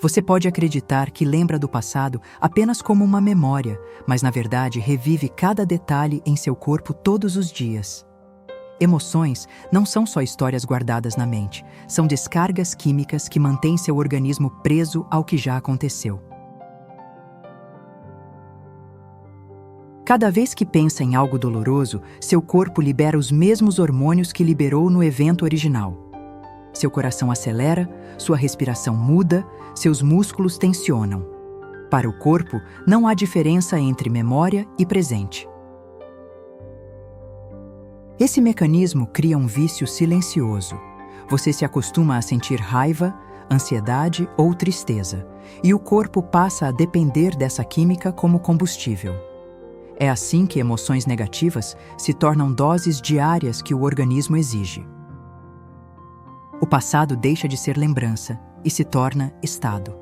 Você pode acreditar que lembra do passado apenas como uma memória, mas na verdade revive cada detalhe em seu corpo todos os dias. Emoções não são só histórias guardadas na mente, são descargas químicas que mantêm seu organismo preso ao que já aconteceu. Cada vez que pensa em algo doloroso, seu corpo libera os mesmos hormônios que liberou no evento original. Seu coração acelera, sua respiração muda, seus músculos tensionam. Para o corpo, não há diferença entre memória e presente. Esse mecanismo cria um vício silencioso. Você se acostuma a sentir raiva, ansiedade ou tristeza, e o corpo passa a depender dessa química como combustível. É assim que emoções negativas se tornam doses diárias que o organismo exige. O passado deixa de ser lembrança e se torna estado.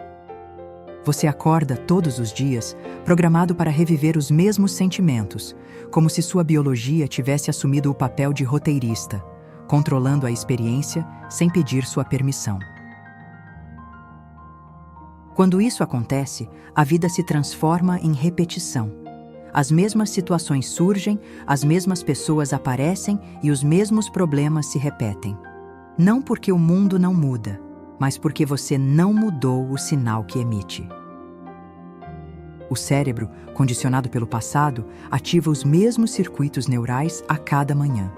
Você acorda todos os dias programado para reviver os mesmos sentimentos, como se sua biologia tivesse assumido o papel de roteirista, controlando a experiência sem pedir sua permissão. Quando isso acontece, a vida se transforma em repetição. As mesmas situações surgem, as mesmas pessoas aparecem e os mesmos problemas se repetem. Não porque o mundo não muda, mas porque você não mudou o sinal que emite. O cérebro, condicionado pelo passado, ativa os mesmos circuitos neurais a cada manhã.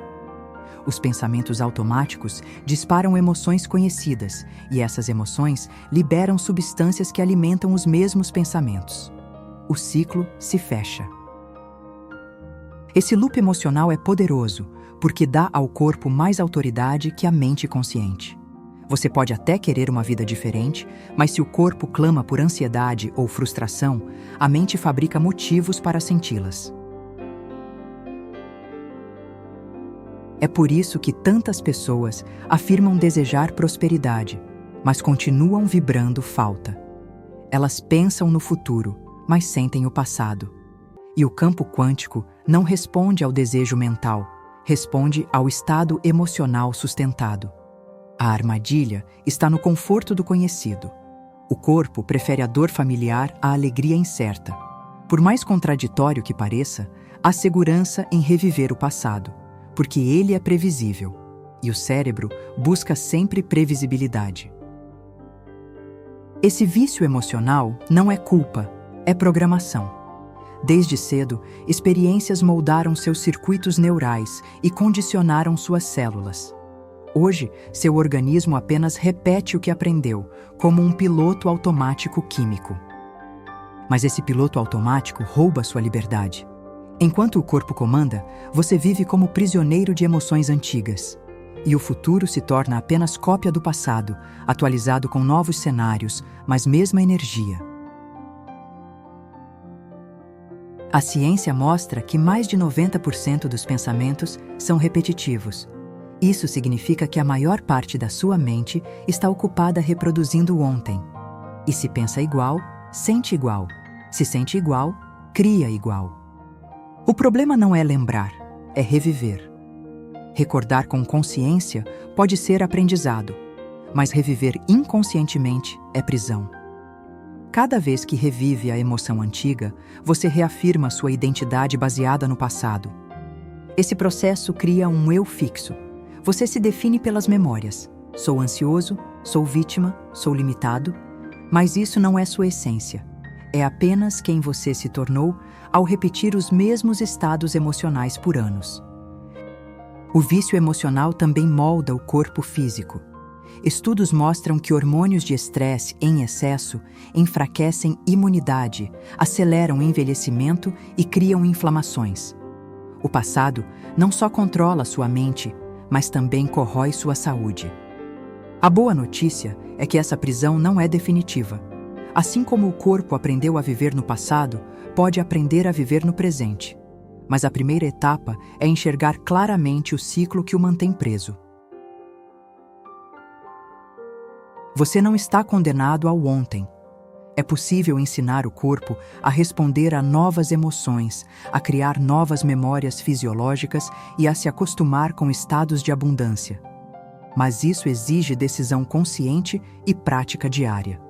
Os pensamentos automáticos disparam emoções conhecidas, e essas emoções liberam substâncias que alimentam os mesmos pensamentos. O ciclo se fecha. Esse loop emocional é poderoso, porque dá ao corpo mais autoridade que a mente consciente. Você pode até querer uma vida diferente, mas se o corpo clama por ansiedade ou frustração, a mente fabrica motivos para senti-las. É por isso que tantas pessoas afirmam desejar prosperidade, mas continuam vibrando falta. Elas pensam no futuro, mas sentem o passado. E o campo quântico não responde ao desejo mental, responde ao estado emocional sustentado. A armadilha está no conforto do conhecido. O corpo prefere a dor familiar à alegria incerta. Por mais contraditório que pareça, há segurança em reviver o passado, porque ele é previsível, e o cérebro busca sempre previsibilidade. Esse vício emocional não é culpa, é programação. Desde cedo, experiências moldaram seus circuitos neurais e condicionaram suas células. Hoje, seu organismo apenas repete o que aprendeu, como um piloto automático químico. Mas esse piloto automático rouba sua liberdade. Enquanto o corpo comanda, você vive como prisioneiro de emoções antigas. E o futuro se torna apenas cópia do passado, atualizado com novos cenários, mas mesma energia. A ciência mostra que mais de 90% dos pensamentos são repetitivos. Isso significa que a maior parte da sua mente está ocupada reproduzindo o ontem. E se pensa igual, sente igual. Se sente igual, cria igual. O problema não é lembrar, é reviver. Recordar com consciência pode ser aprendizado, mas reviver inconscientemente é prisão. Cada vez que revive a emoção antiga, você reafirma sua identidade baseada no passado. Esse processo cria um eu fixo. Você se define pelas memórias. Sou ansioso, sou vítima, sou limitado. Mas isso não é sua essência. É apenas quem você se tornou ao repetir os mesmos estados emocionais por anos. O vício emocional também molda o corpo físico. Estudos mostram que hormônios de estresse em excesso enfraquecem imunidade, aceleram o envelhecimento e criam inflamações. O passado não só controla sua mente, mas também corrói sua saúde. A boa notícia é que essa prisão não é definitiva. Assim como o corpo aprendeu a viver no passado, pode aprender a viver no presente. Mas a primeira etapa é enxergar claramente o ciclo que o mantém preso. Você não está condenado ao ontem. É possível ensinar o corpo a responder a novas emoções, a criar novas memórias fisiológicas e a se acostumar com estados de abundância. Mas isso exige decisão consciente e prática diária.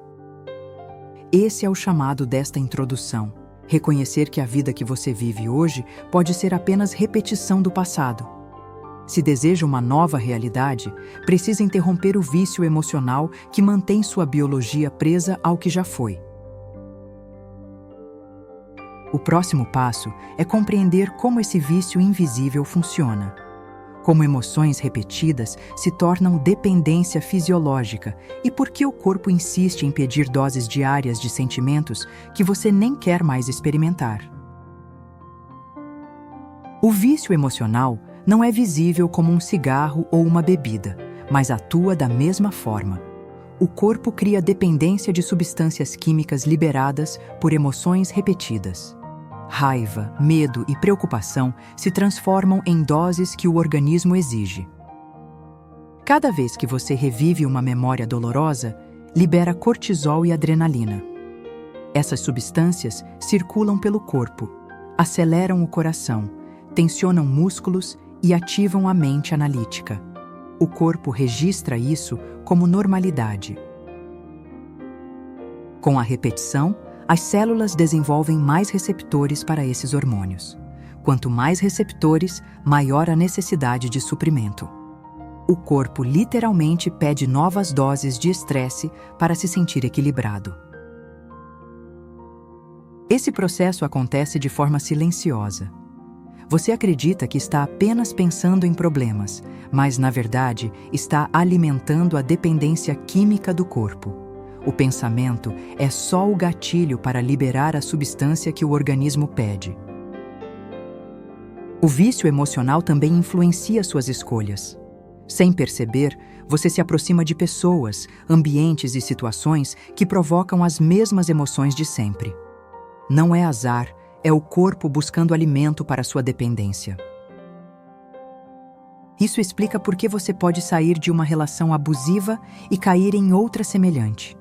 Esse é o chamado desta introdução. Reconhecer que a vida que você vive hoje pode ser apenas repetição do passado. Se deseja uma nova realidade, precisa interromper o vício emocional que mantém sua biologia presa ao que já foi. O próximo passo é compreender como esse vício invisível funciona. Como emoções repetidas se tornam dependência fisiológica e por que o corpo insiste em pedir doses diárias de sentimentos que você nem quer mais experimentar. O vício emocional não é visível como um cigarro ou uma bebida, mas atua da mesma forma. O corpo cria dependência de substâncias químicas liberadas por emoções repetidas. Raiva, medo e preocupação se transformam em doses que o organismo exige. Cada vez que você revive uma memória dolorosa, libera cortisol e adrenalina. Essas substâncias circulam pelo corpo, aceleram o coração, tensionam músculos e ativam a mente analítica. O corpo registra isso como normalidade. Com a repetição, as células desenvolvem mais receptores para esses hormônios. Quanto mais receptores, maior a necessidade de suprimento. O corpo literalmente pede novas doses de estresse para se sentir equilibrado. Esse processo acontece de forma silenciosa. Você acredita que está apenas pensando em problemas, mas, na verdade, está alimentando a dependência química do corpo. O pensamento é só o gatilho para liberar a substância que o organismo pede. O vício emocional também influencia suas escolhas. Sem perceber, você se aproxima de pessoas, ambientes e situações que provocam as mesmas emoções de sempre. Não é azar, é o corpo buscando alimento para sua dependência. Isso explica por que você pode sair de uma relação abusiva e cair em outra semelhante.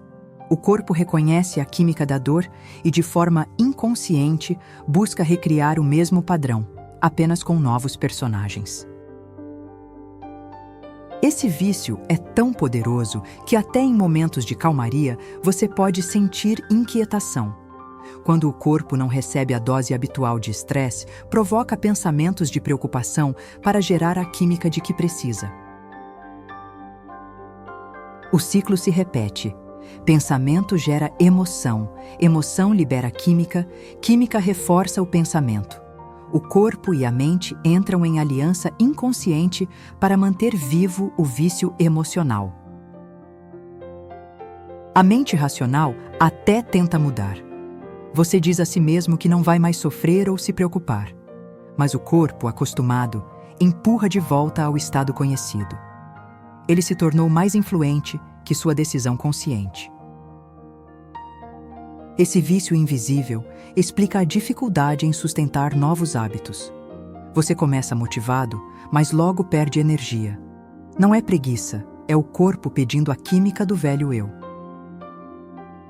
O corpo reconhece a química da dor e, de forma inconsciente, busca recriar o mesmo padrão, apenas com novos personagens. Esse vício é tão poderoso que até em momentos de calmaria você pode sentir inquietação. Quando o corpo não recebe a dose habitual de estresse, provoca pensamentos de preocupação para gerar a química de que precisa. O ciclo se repete. Pensamento gera emoção, emoção libera química, química reforça o pensamento. O corpo e a mente entram em aliança inconsciente para manter vivo o vício emocional. A mente racional até tenta mudar. Você diz a si mesmo que não vai mais sofrer ou se preocupar. Mas o corpo, acostumado, empurra de volta ao estado conhecido. Ele se tornou mais influente que sua decisão consciente. Esse vício invisível explica a dificuldade em sustentar novos hábitos. Você começa motivado, mas logo perde energia. Não é preguiça, é o corpo pedindo a química do velho eu.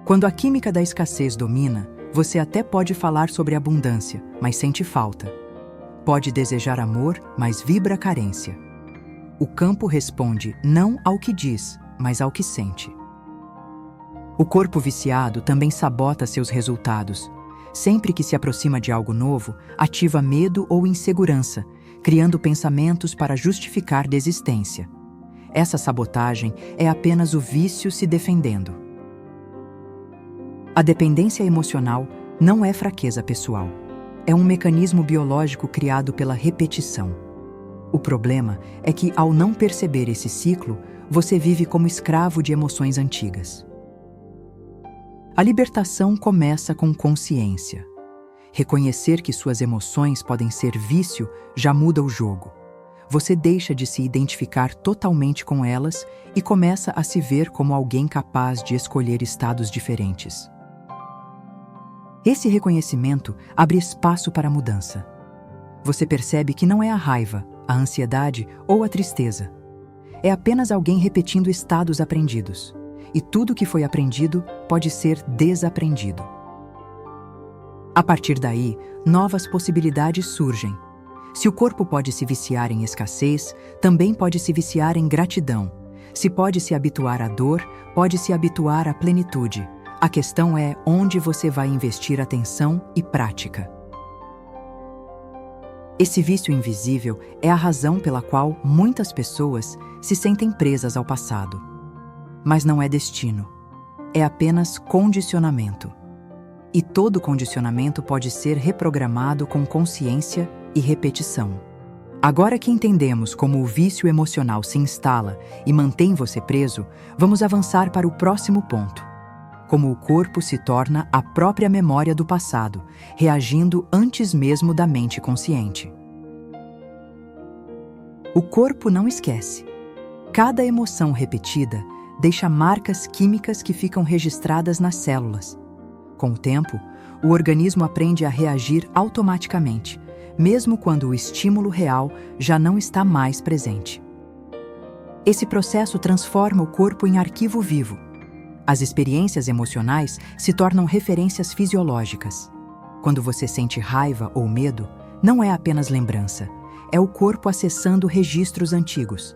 Quando a química da escassez domina, você até pode falar sobre abundância, mas sente falta. Pode desejar amor, mas vibra carência. O campo responde não ao que diz, mas ao que sente. O corpo viciado também sabota seus resultados. Sempre que se aproxima de algo novo, ativa medo ou insegurança, criando pensamentos para justificar desistência. Essa sabotagem é apenas o vício se defendendo. A dependência emocional não é fraqueza pessoal. É um mecanismo biológico criado pela repetição. O problema é que, ao não perceber esse ciclo, você vive como escravo de emoções antigas. A libertação começa com consciência. Reconhecer que suas emoções podem ser vício já muda o jogo. Você deixa de se identificar totalmente com elas e começa a se ver como alguém capaz de escolher estados diferentes. Esse reconhecimento abre espaço para a mudança. Você percebe que não é a raiva, a ansiedade ou a tristeza. É apenas alguém repetindo estados aprendidos. E tudo que foi aprendido pode ser desaprendido. A partir daí, novas possibilidades surgem. Se o corpo pode se viciar em escassez, também pode se viciar em gratidão. Se pode se habituar à dor, pode se habituar à plenitude. A questão é onde você vai investir atenção e prática. Esse vício invisível é a razão pela qual muitas pessoas se sentem presas ao passado. Mas não é destino, é apenas condicionamento. E todo condicionamento pode ser reprogramado com consciência e repetição. Agora que entendemos como o vício emocional se instala e mantém você preso, vamos avançar para o próximo ponto. Como o corpo se torna a própria memória do passado, reagindo antes mesmo da mente consciente. O corpo não esquece. Cada emoção repetida deixa marcas químicas que ficam registradas nas células. Com o tempo, o organismo aprende a reagir automaticamente, mesmo quando o estímulo real já não está mais presente. Esse processo transforma o corpo em arquivo vivo. As experiências emocionais se tornam referências fisiológicas. Quando você sente raiva ou medo, não é apenas lembrança, é o corpo acessando registros antigos.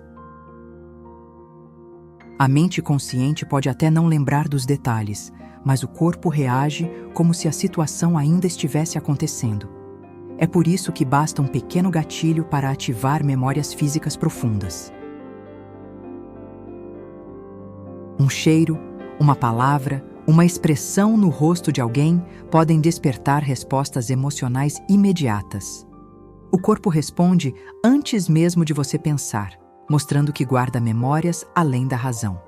A mente consciente pode até não lembrar dos detalhes, mas o corpo reage como se a situação ainda estivesse acontecendo. É por isso que basta um pequeno gatilho para ativar memórias físicas profundas. Um cheiro, uma palavra, uma expressão no rosto de alguém podem despertar respostas emocionais imediatas. O corpo responde antes mesmo de você pensar, mostrando que guarda memórias além da razão.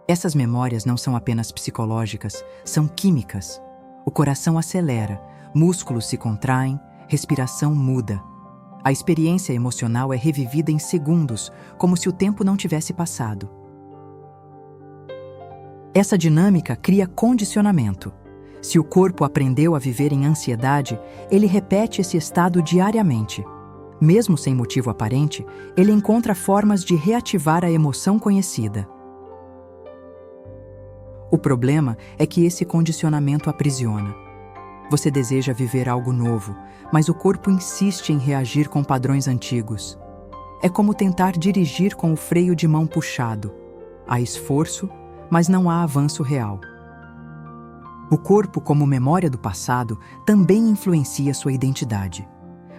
Essas memórias não são apenas psicológicas, são químicas. O coração acelera, músculos se contraem, respiração muda. A experiência emocional é revivida em segundos, como se o tempo não tivesse passado. Essa dinâmica cria condicionamento. Se o corpo aprendeu a viver em ansiedade, ele repete esse estado diariamente. Mesmo sem motivo aparente, ele encontra formas de reativar a emoção conhecida. O problema é que esse condicionamento aprisiona. Você deseja viver algo novo, mas o corpo insiste em reagir com padrões antigos. É como tentar dirigir com o freio de mão puxado. Há esforço, mas não há avanço real. O corpo, como memória do passado, também influencia sua identidade.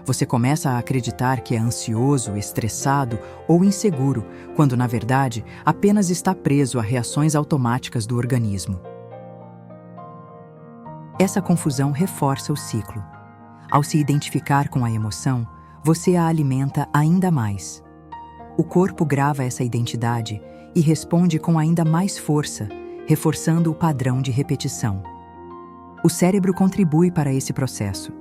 Você começa a acreditar que é ansioso, estressado ou inseguro, quando, na verdade, apenas está preso a reações automáticas do organismo. Essa confusão reforça o ciclo. Ao se identificar com a emoção, você a alimenta ainda mais. O corpo grava essa identidade e responde com ainda mais força, reforçando o padrão de repetição. O cérebro contribui para esse processo.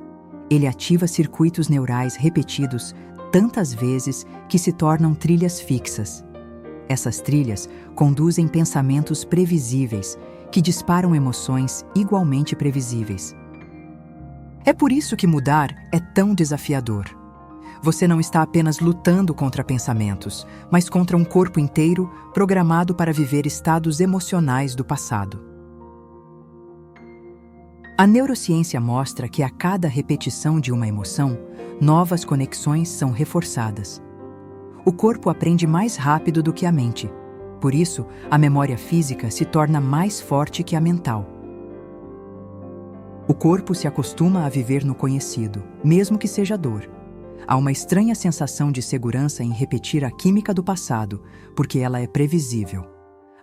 Ele ativa circuitos neurais repetidos tantas vezes que se tornam trilhas fixas. Essas trilhas conduzem pensamentos previsíveis, que disparam emoções igualmente previsíveis. É por isso que mudar é tão desafiador. Você não está apenas lutando contra pensamentos, mas contra um corpo inteiro programado para viver estados emocionais do passado. A neurociência mostra que a cada repetição de uma emoção, novas conexões são reforçadas. O corpo aprende mais rápido do que a mente. Por isso, a memória física se torna mais forte que a mental. O corpo se acostuma a viver no conhecido, mesmo que seja dor. Há uma estranha sensação de segurança em repetir a química do passado, porque ela é previsível.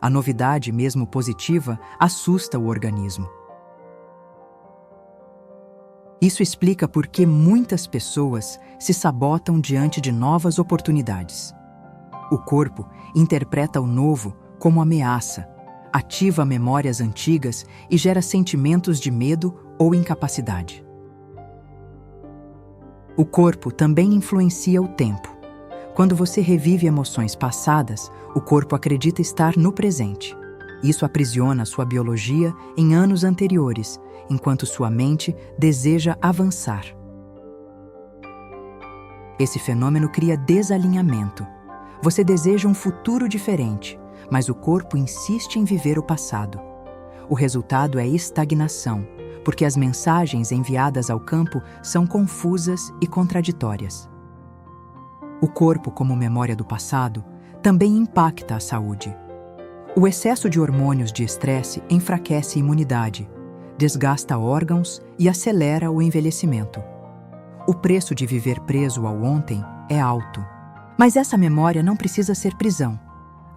A novidade, mesmo positiva, assusta o organismo. Isso explica por que muitas pessoas se sabotam diante de novas oportunidades. O corpo interpreta o novo como ameaça, ativa memórias antigas e gera sentimentos de medo ou incapacidade. O corpo também influencia o tempo. Quando você revive emoções passadas, o corpo acredita estar no presente. Isso aprisiona sua biologia em anos anteriores, enquanto sua mente deseja avançar. Esse fenômeno cria desalinhamento. Você deseja um futuro diferente, mas o corpo insiste em viver o passado. O resultado é estagnação, porque as mensagens enviadas ao campo são confusas e contraditórias. O corpo, como memória do passado, também impacta a saúde. O excesso de hormônios de estresse enfraquece a imunidade, desgasta órgãos e acelera o envelhecimento. O preço de viver preso ao ontem é alto. Mas essa memória não precisa ser prisão.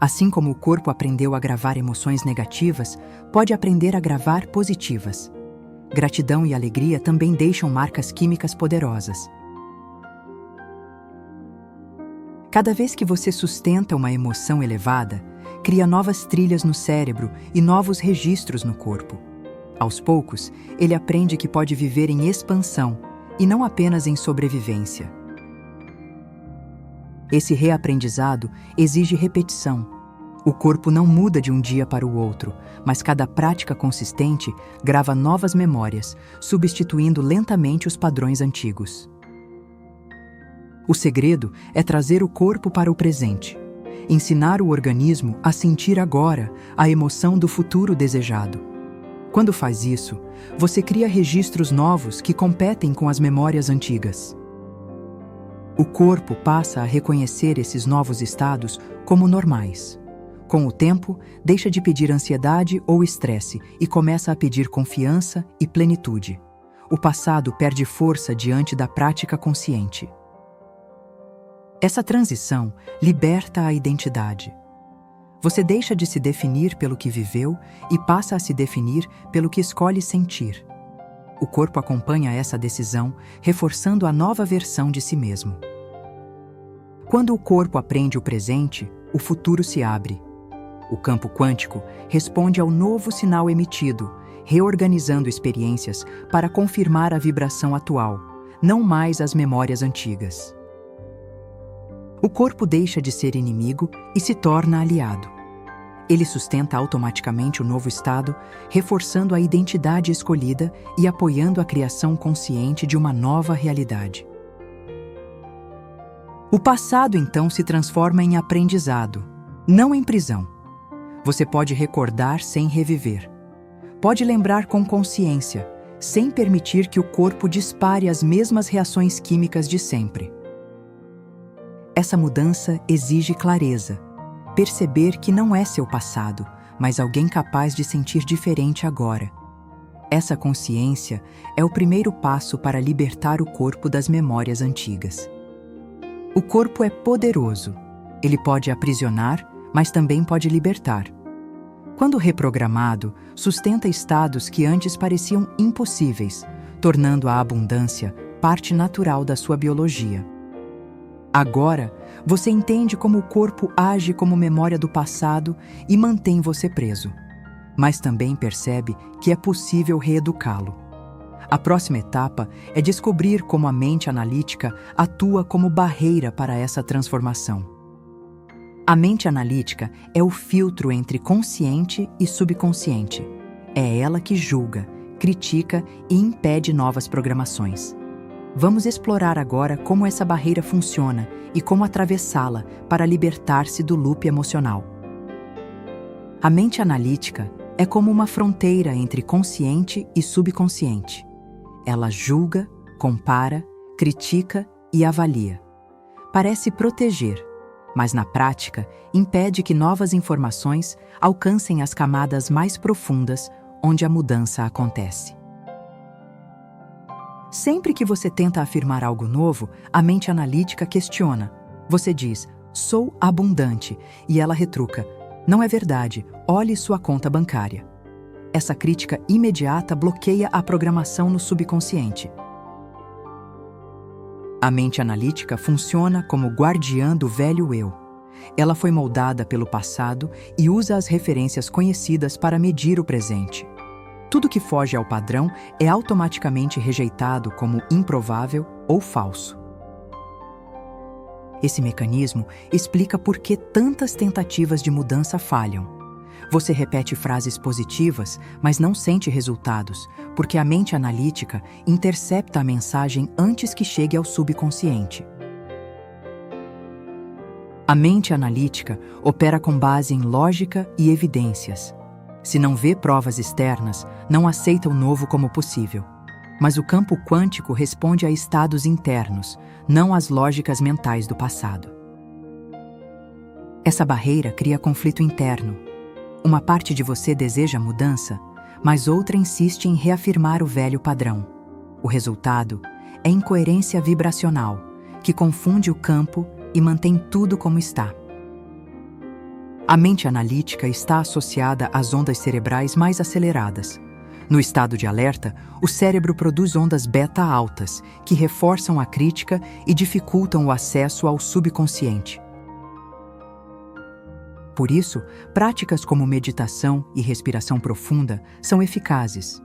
Assim como o corpo aprendeu a gravar emoções negativas, pode aprender a gravar positivas. Gratidão e alegria também deixam marcas químicas poderosas. Cada vez que você sustenta uma emoção elevada, cria novas trilhas no cérebro e novos registros no corpo. Aos poucos, ele aprende que pode viver em expansão e não apenas em sobrevivência. Esse reaprendizado exige repetição. O corpo não muda de um dia para o outro, mas cada prática consistente grava novas memórias, substituindo lentamente os padrões antigos. O segredo é trazer o corpo para o presente, ensinar o organismo a sentir agora a emoção do futuro desejado. Quando faz isso, você cria registros novos que competem com as memórias antigas. O corpo passa a reconhecer esses novos estados como normais. Com o tempo, deixa de pedir ansiedade ou estresse e começa a pedir confiança e plenitude. O passado perde força diante da prática consciente. Essa transição liberta a identidade. Você deixa de se definir pelo que viveu e passa a se definir pelo que escolhe sentir. O corpo acompanha essa decisão, reforçando a nova versão de si mesmo. Quando o corpo aprende o presente, o futuro se abre. O campo quântico responde ao novo sinal emitido, reorganizando experiências para confirmar a vibração atual, não mais as memórias antigas. O corpo deixa de ser inimigo e se torna aliado. Ele sustenta automaticamente o novo estado, reforçando a identidade escolhida e apoiando a criação consciente de uma nova realidade. O passado, então, se transforma em aprendizado, não em prisão. Você pode recordar sem reviver. Pode lembrar com consciência, sem permitir que o corpo dispare as mesmas reações químicas de sempre. Essa mudança exige clareza, perceber que não é seu passado, mas alguém capaz de sentir diferente agora. Essa consciência é o primeiro passo para libertar o corpo das memórias antigas. O corpo é poderoso. Ele pode aprisionar, mas também pode libertar. Quando reprogramado, sustenta estados que antes pareciam impossíveis, tornando a abundância parte natural da sua biologia. Agora, você entende como o corpo age como memória do passado e mantém você preso. Mas também percebe que é possível reeducá-lo. A próxima etapa é descobrir como a mente analítica atua como barreira para essa transformação. A mente analítica é o filtro entre consciente e subconsciente. É ela que julga, critica e impede novas programações. Vamos explorar agora como essa barreira funciona e como atravessá-la para libertar-se do loop emocional. A mente analítica é como uma fronteira entre consciente e subconsciente. Ela julga, compara, critica e avalia. Parece proteger, mas na prática impede que novas informações alcancem as camadas mais profundas onde a mudança acontece. Sempre que você tenta afirmar algo novo, a mente analítica questiona. Você diz, sou abundante, e ela retruca, não é verdade, olhe sua conta bancária. Essa crítica imediata bloqueia a programação no subconsciente. A mente analítica funciona como guardiã do velho eu. Ela foi moldada pelo passado e usa as referências conhecidas para medir o presente. Tudo que foge ao padrão é automaticamente rejeitado como improvável ou falso. Esse mecanismo explica por que tantas tentativas de mudança falham. Você repete frases positivas, mas não sente resultados, porque a mente analítica intercepta a mensagem antes que chegue ao subconsciente. A mente analítica opera com base em lógica e evidências. Se não vê provas externas, não aceita o novo como possível. Mas o campo quântico responde a estados internos, não às lógicas mentais do passado. Essa barreira cria conflito interno. Uma parte de você deseja mudança, mas outra insiste em reafirmar o velho padrão. O resultado é incoerência vibracional, que confunde o campo e mantém tudo como está. A mente analítica está associada às ondas cerebrais mais aceleradas. No estado de alerta, o cérebro produz ondas beta altas, que reforçam a crítica e dificultam o acesso ao subconsciente. Por isso, práticas como meditação e respiração profunda são eficazes.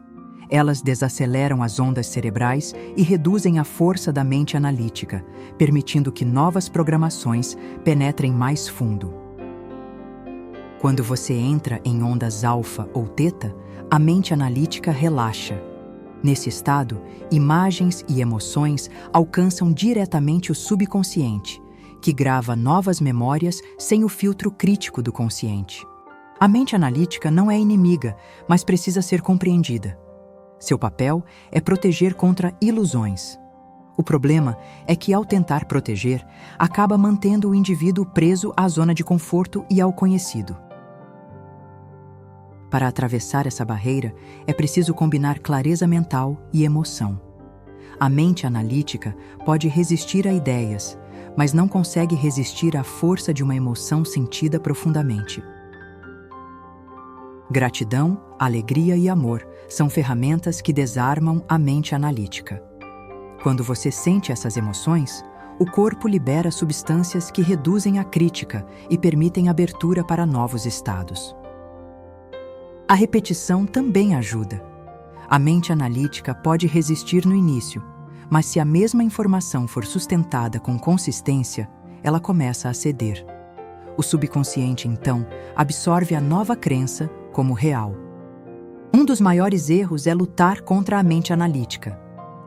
Elas desaceleram as ondas cerebrais e reduzem a força da mente analítica, permitindo que novas programações penetrem mais fundo. Quando você entra em ondas alfa ou teta, a mente analítica relaxa. Nesse estado, imagens e emoções alcançam diretamente o subconsciente, que grava novas memórias sem o filtro crítico do consciente. A mente analítica não é inimiga, mas precisa ser compreendida. Seu papel é proteger contra ilusões. O problema é que, ao tentar proteger, acaba mantendo o indivíduo preso à zona de conforto e ao conhecido. Para atravessar essa barreira, é preciso combinar clareza mental e emoção. A mente analítica pode resistir a ideias, mas não consegue resistir à força de uma emoção sentida profundamente. Gratidão, alegria e amor são ferramentas que desarmam a mente analítica. Quando você sente essas emoções, o corpo libera substâncias que reduzem a crítica e permitem abertura para novos estados. A repetição também ajuda. A mente analítica pode resistir no início, mas se a mesma informação for sustentada com consistência, ela começa a ceder. O subconsciente, então, absorve a nova crença como real. Um dos maiores erros é lutar contra a mente analítica.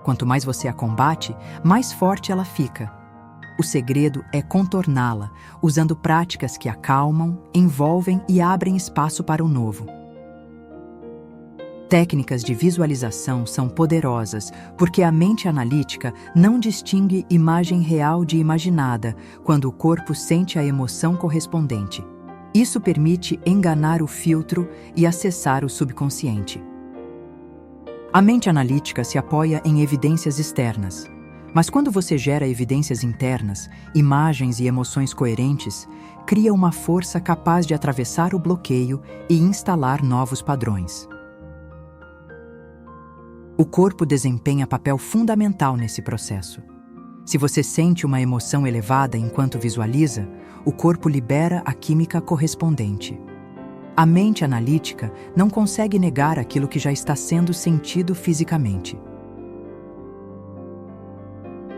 Quanto mais você a combate, mais forte ela fica. O segredo é contorná-la, usando práticas que acalmam, envolvem e abrem espaço para o novo. Técnicas de visualização são poderosas porque a mente analítica não distingue imagem real de imaginada quando o corpo sente a emoção correspondente. Isso permite enganar o filtro e acessar o subconsciente. A mente analítica se apoia em evidências externas, mas quando você gera evidências internas, imagens e emoções coerentes, cria uma força capaz de atravessar o bloqueio e instalar novos padrões. O corpo desempenha papel fundamental nesse processo. Se você sente uma emoção elevada enquanto visualiza, o corpo libera a química correspondente. A mente analítica não consegue negar aquilo que já está sendo sentido fisicamente.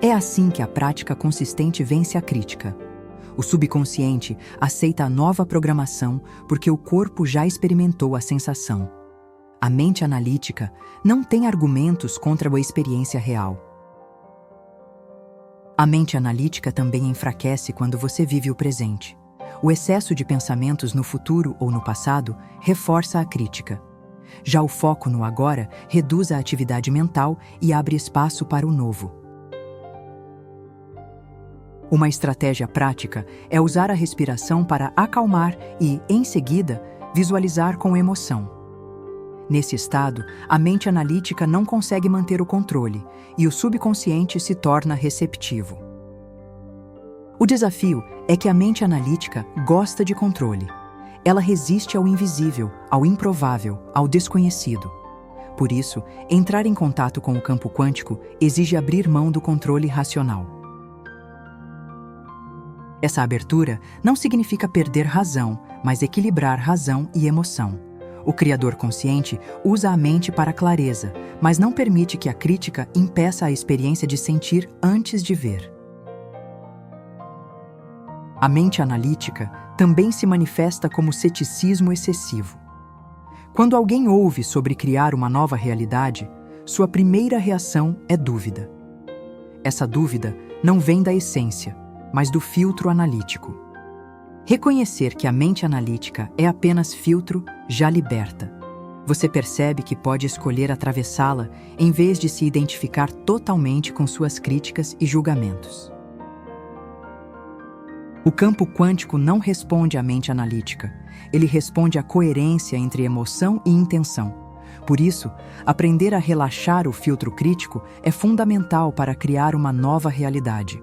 É assim que a prática consistente vence a crítica. O subconsciente aceita a nova programação porque o corpo já experimentou a sensação. A mente analítica não tem argumentos contra a experiência real. A mente analítica também enfraquece quando você vive o presente. O excesso de pensamentos no futuro ou no passado reforça a crítica. Já o foco no agora reduz a atividade mental e abre espaço para o novo. Uma estratégia prática é usar a respiração para acalmar e, em seguida, visualizar com emoção. Nesse estado, a mente analítica não consegue manter o controle e o subconsciente se torna receptivo. O desafio é que a mente analítica gosta de controle. Ela resiste ao invisível, ao improvável, ao desconhecido. Por isso, entrar em contato com o campo quântico exige abrir mão do controle racional. Essa abertura não significa perder razão, mas equilibrar razão e emoção. O criador consciente usa a mente para a clareza, mas não permite que a crítica impeça a experiência de sentir antes de ver. A mente analítica também se manifesta como ceticismo excessivo. Quando alguém ouve sobre criar uma nova realidade, sua primeira reação é dúvida. Essa dúvida não vem da essência, mas do filtro analítico. Reconhecer que a mente analítica é apenas filtro já liberta. Você percebe que pode escolher atravessá-la em vez de se identificar totalmente com suas críticas e julgamentos. O campo quântico não responde à mente analítica, ele responde à coerência entre emoção e intenção. Por isso, aprender a relaxar o filtro crítico é fundamental para criar uma nova realidade.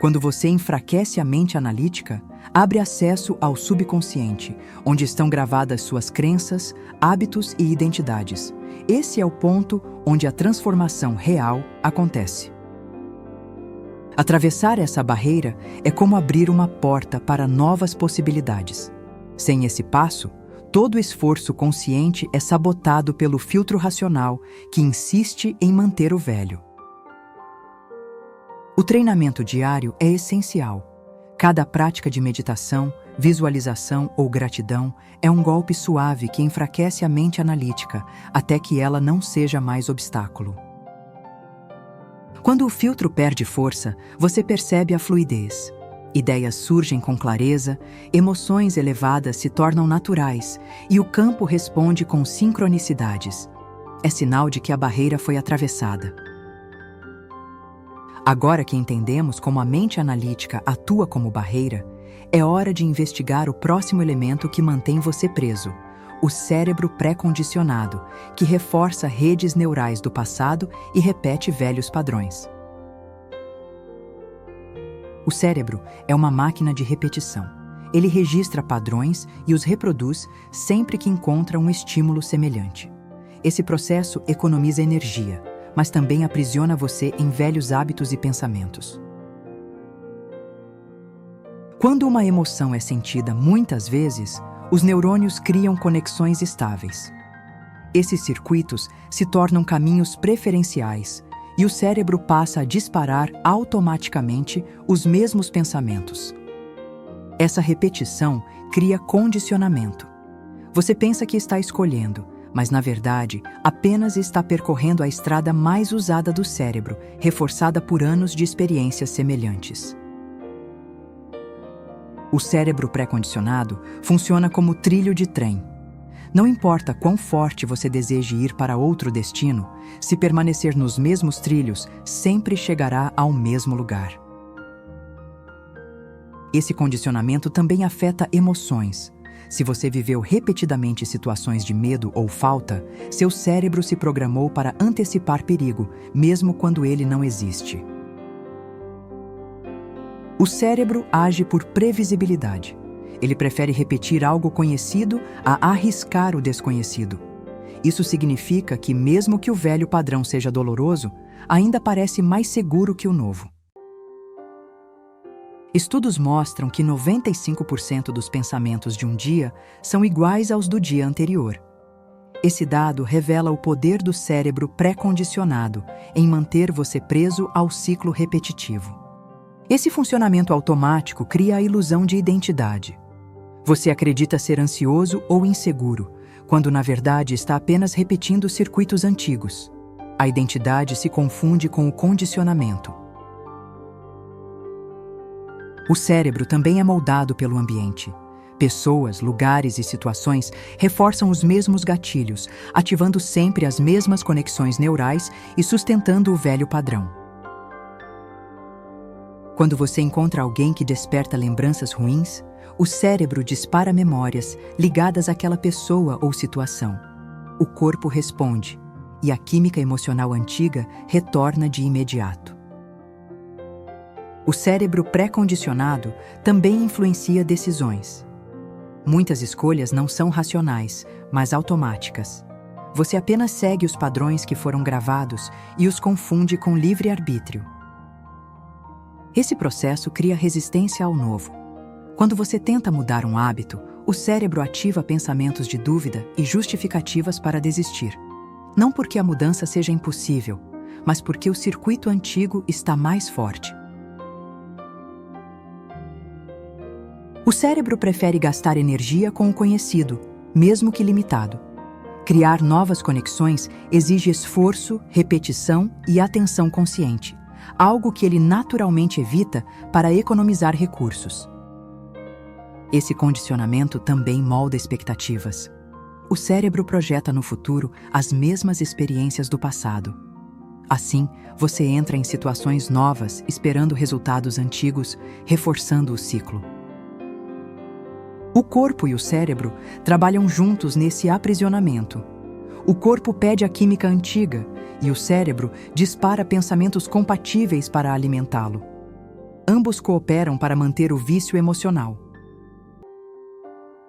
Quando você enfraquece a mente analítica, abre acesso ao subconsciente, onde estão gravadas suas crenças, hábitos e identidades. Esse é o ponto onde a transformação real acontece. Atravessar essa barreira é como abrir uma porta para novas possibilidades. Sem esse passo, todo esforço consciente é sabotado pelo filtro racional que insiste em manter o velho. O treinamento diário é essencial. Cada prática de meditação, visualização ou gratidão é um golpe suave que enfraquece a mente analítica até que ela não seja mais obstáculo. Quando o filtro perde força, você percebe a fluidez. Ideias surgem com clareza, emoções elevadas se tornam naturais e o campo responde com sincronicidades. É sinal de que a barreira foi atravessada. Agora que entendemos como a mente analítica atua como barreira, é hora de investigar o próximo elemento que mantém você preso, o cérebro pré-condicionado, que reforça redes neurais do passado e repete velhos padrões. O cérebro é uma máquina de repetição. Ele registra padrões e os reproduz sempre que encontra um estímulo semelhante. Esse processo economiza energia, mas também aprisiona você em velhos hábitos e pensamentos. Quando uma emoção é sentida muitas vezes, os neurônios criam conexões estáveis. Esses circuitos se tornam caminhos preferenciais e o cérebro passa a disparar automaticamente os mesmos pensamentos. Essa repetição cria condicionamento. Você pensa que está escolhendo, mas na verdade apenas está percorrendo a estrada mais usada do cérebro, reforçada por anos de experiências semelhantes. O cérebro pré-condicionado funciona como trilho de trem. Não importa quão forte você deseje ir para outro destino, se permanecer nos mesmos trilhos, sempre chegará ao mesmo lugar. Esse condicionamento também afeta emoções. Se você viveu repetidamente situações de medo ou falta, seu cérebro se programou para antecipar perigo, mesmo quando ele não existe. O cérebro age por previsibilidade. Ele prefere repetir algo conhecido a arriscar o desconhecido. Isso significa que, mesmo que o velho padrão seja doloroso, ainda parece mais seguro que o novo. Estudos mostram que 95% dos pensamentos de um dia são iguais aos do dia anterior. Esse dado revela o poder do cérebro pré-condicionado em manter você preso ao ciclo repetitivo. Esse funcionamento automático cria a ilusão de identidade. Você acredita ser ansioso ou inseguro, quando na verdade está apenas repetindo circuitos antigos. A identidade se confunde com o condicionamento. O cérebro também é moldado pelo ambiente. Pessoas, lugares e situações reforçam os mesmos gatilhos, ativando sempre as mesmas conexões neurais e sustentando o velho padrão. Quando você encontra alguém que desperta lembranças ruins, o cérebro dispara memórias ligadas àquela pessoa ou situação. O corpo responde, e a química emocional antiga retorna de imediato. O cérebro pré-condicionado também influencia decisões. Muitas escolhas não são racionais, mas automáticas. Você apenas segue os padrões que foram gravados e os confunde com livre-arbítrio. Esse processo cria resistência ao novo. Quando você tenta mudar um hábito, o cérebro ativa pensamentos de dúvida e justificativas para desistir. Não porque a mudança seja impossível, mas porque o circuito antigo está mais forte. O cérebro prefere gastar energia com o conhecido, mesmo que limitado. Criar novas conexões exige esforço, repetição e atenção consciente, algo que ele naturalmente evita para economizar recursos. Esse condicionamento também molda expectativas. O cérebro projeta no futuro as mesmas experiências do passado. Assim, você entra em situações novas, esperando resultados antigos, reforçando o ciclo. O corpo e o cérebro trabalham juntos nesse aprisionamento. O corpo pede a química antiga e o cérebro dispara pensamentos compatíveis para alimentá-lo. Ambos cooperam para manter o vício emocional.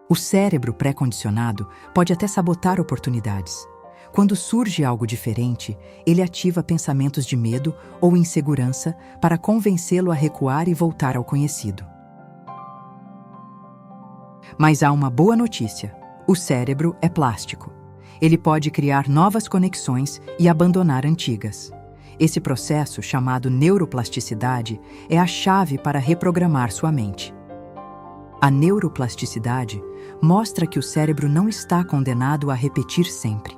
O cérebro pré-condicionado pode até sabotar oportunidades. Quando surge algo diferente, ele ativa pensamentos de medo ou insegurança para convencê-lo a recuar e voltar ao conhecido. Mas há uma boa notícia: o cérebro é plástico. Ele pode criar novas conexões e abandonar antigas. Esse processo, chamado neuroplasticidade, é a chave para reprogramar sua mente. A neuroplasticidade mostra que o cérebro não está condenado a repetir sempre.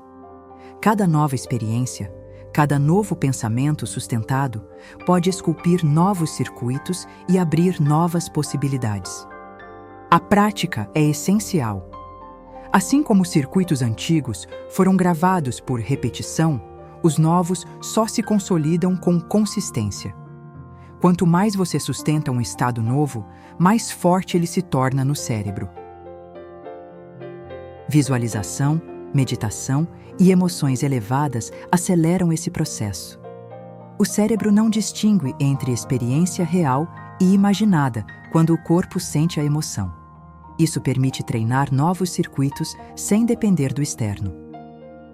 Cada nova experiência, cada novo pensamento sustentado pode esculpir novos circuitos e abrir novas possibilidades. A prática é essencial. Assim como os circuitos antigos foram gravados por repetição, os novos só se consolidam com consistência. Quanto mais você sustenta um estado novo, mais forte ele se torna no cérebro. Visualização, meditação e emoções elevadas aceleram esse processo. O cérebro não distingue entre experiência real e imaginada quando o corpo sente a emoção. Isso permite treinar novos circuitos sem depender do externo.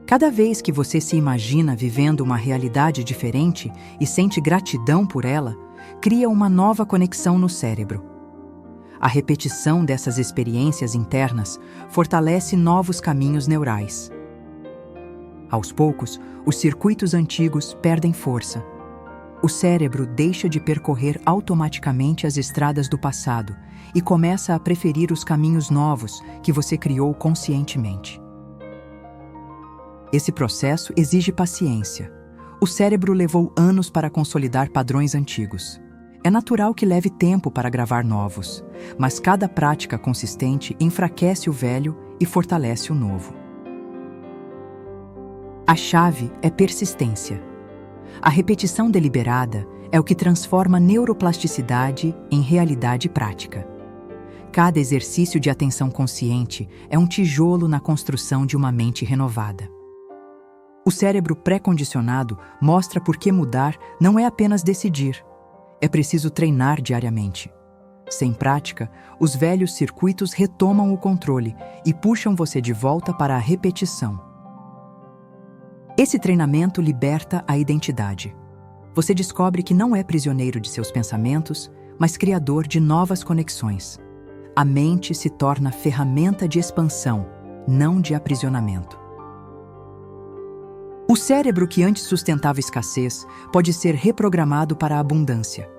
Cada vez que você se imagina vivendo uma realidade diferente e sente gratidão por ela, cria uma nova conexão no cérebro. A repetição dessas experiências internas fortalece novos caminhos neurais. Aos poucos, os circuitos antigos perdem força. O cérebro deixa de percorrer automaticamente as estradas do passado e começa a preferir os caminhos novos que você criou conscientemente. Esse processo exige paciência. O cérebro levou anos para consolidar padrões antigos. É natural que leve tempo para gravar novos, mas cada prática consistente enfraquece o velho e fortalece o novo. A chave é persistência. A repetição deliberada é o que transforma neuroplasticidade em realidade prática. Cada exercício de atenção consciente é um tijolo na construção de uma mente renovada. O cérebro pré-condicionado mostra por que mudar não é apenas decidir. É preciso treinar diariamente. Sem prática, os velhos circuitos retomam o controle e puxam você de volta para a repetição. Esse treinamento liberta a identidade. Você descobre que não é prisioneiro de seus pensamentos, mas criador de novas conexões. A mente se torna ferramenta de expansão, não de aprisionamento. O cérebro que antes sustentava escassez pode ser reprogramado para a abundância.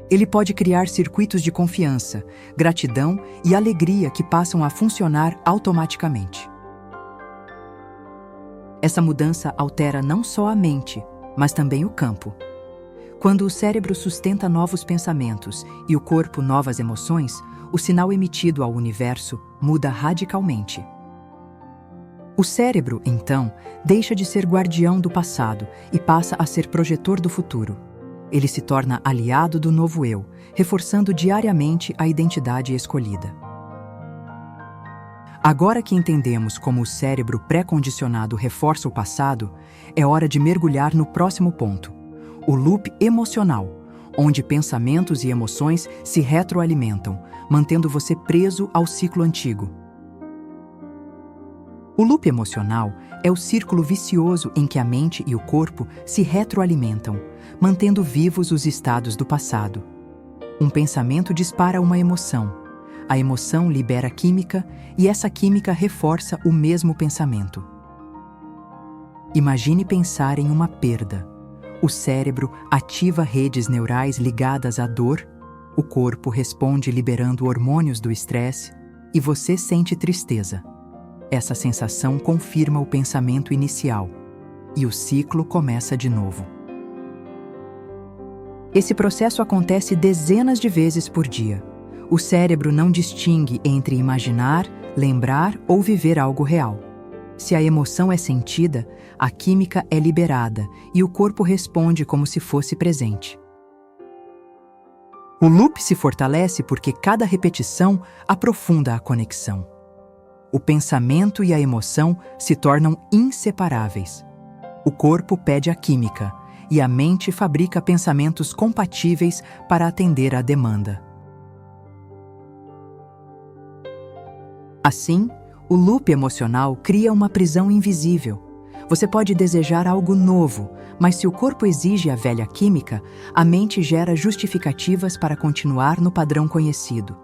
Ele pode criar circuitos de confiança, gratidão e alegria que passam a funcionar automaticamente. Essa mudança altera não só a mente, mas também o campo. Quando o cérebro sustenta novos pensamentos e o corpo novas emoções, o sinal emitido ao universo muda radicalmente. O cérebro, então, deixa de ser guardião do passado e passa a ser projetor do futuro. Ele se torna aliado do novo eu, reforçando diariamente a identidade escolhida. Agora que entendemos como o cérebro pré-condicionado reforça o passado, é hora de mergulhar no próximo ponto, o loop emocional, onde pensamentos e emoções se retroalimentam, mantendo você preso ao ciclo antigo. O loop emocional é o círculo vicioso em que a mente e o corpo se retroalimentam, mantendo vivos os estados do passado. Um pensamento dispara uma emoção. A emoção libera química e essa química reforça o mesmo pensamento. Imagine pensar em uma perda. O cérebro ativa redes neurais ligadas à dor, o corpo responde liberando hormônios do estresse e você sente tristeza. Essa sensação confirma o pensamento inicial e o ciclo começa de novo. Esse processo acontece dezenas de vezes por dia. O cérebro não distingue entre imaginar, lembrar ou viver algo real. Se a emoção é sentida, a química é liberada e o corpo responde como se fosse presente. O loop se fortalece porque cada repetição aprofunda a conexão. O pensamento e a emoção se tornam inseparáveis. O corpo pede a química e a mente fabrica pensamentos compatíveis para atender à demanda. Assim, o loop emocional cria uma prisão invisível. Você pode desejar algo novo, mas se o corpo exige a velha química, a mente gera justificativas para continuar no padrão conhecido.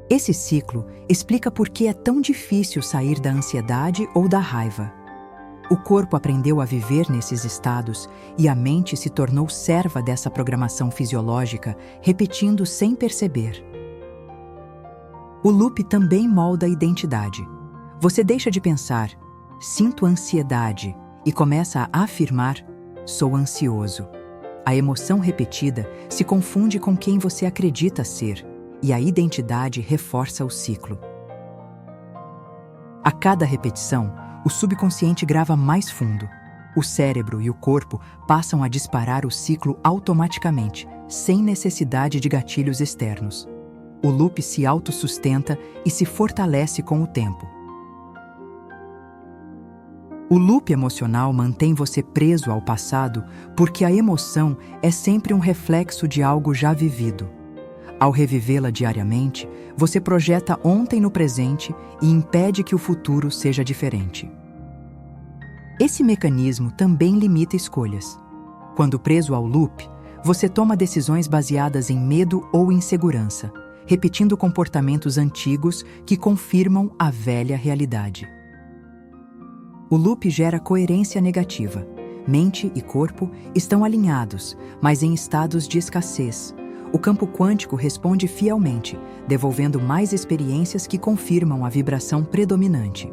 Esse ciclo explica por que é tão difícil sair da ansiedade ou da raiva. O corpo aprendeu a viver nesses estados e a mente se tornou serva dessa programação fisiológica, repetindo sem perceber. O loop também molda a identidade. Você deixa de pensar, sinto ansiedade, e começa a afirmar, sou ansioso. A emoção repetida se confunde com quem você acredita ser, e a identidade reforça o ciclo. A cada repetição, o subconsciente grava mais fundo. O cérebro e o corpo passam a disparar o ciclo automaticamente, sem necessidade de gatilhos externos. O loop se autossustenta e se fortalece com o tempo. O loop emocional mantém você preso ao passado porque a emoção é sempre um reflexo de algo já vivido. Ao revivê-la diariamente, você projeta ontem no presente e impede que o futuro seja diferente. Esse mecanismo também limita escolhas. Quando preso ao loop, você toma decisões baseadas em medo ou insegurança, repetindo comportamentos antigos que confirmam a velha realidade. O loop gera coerência negativa. Mente e corpo estão alinhados, mas em estados de escassez. O campo quântico responde fielmente, devolvendo mais experiências que confirmam a vibração predominante.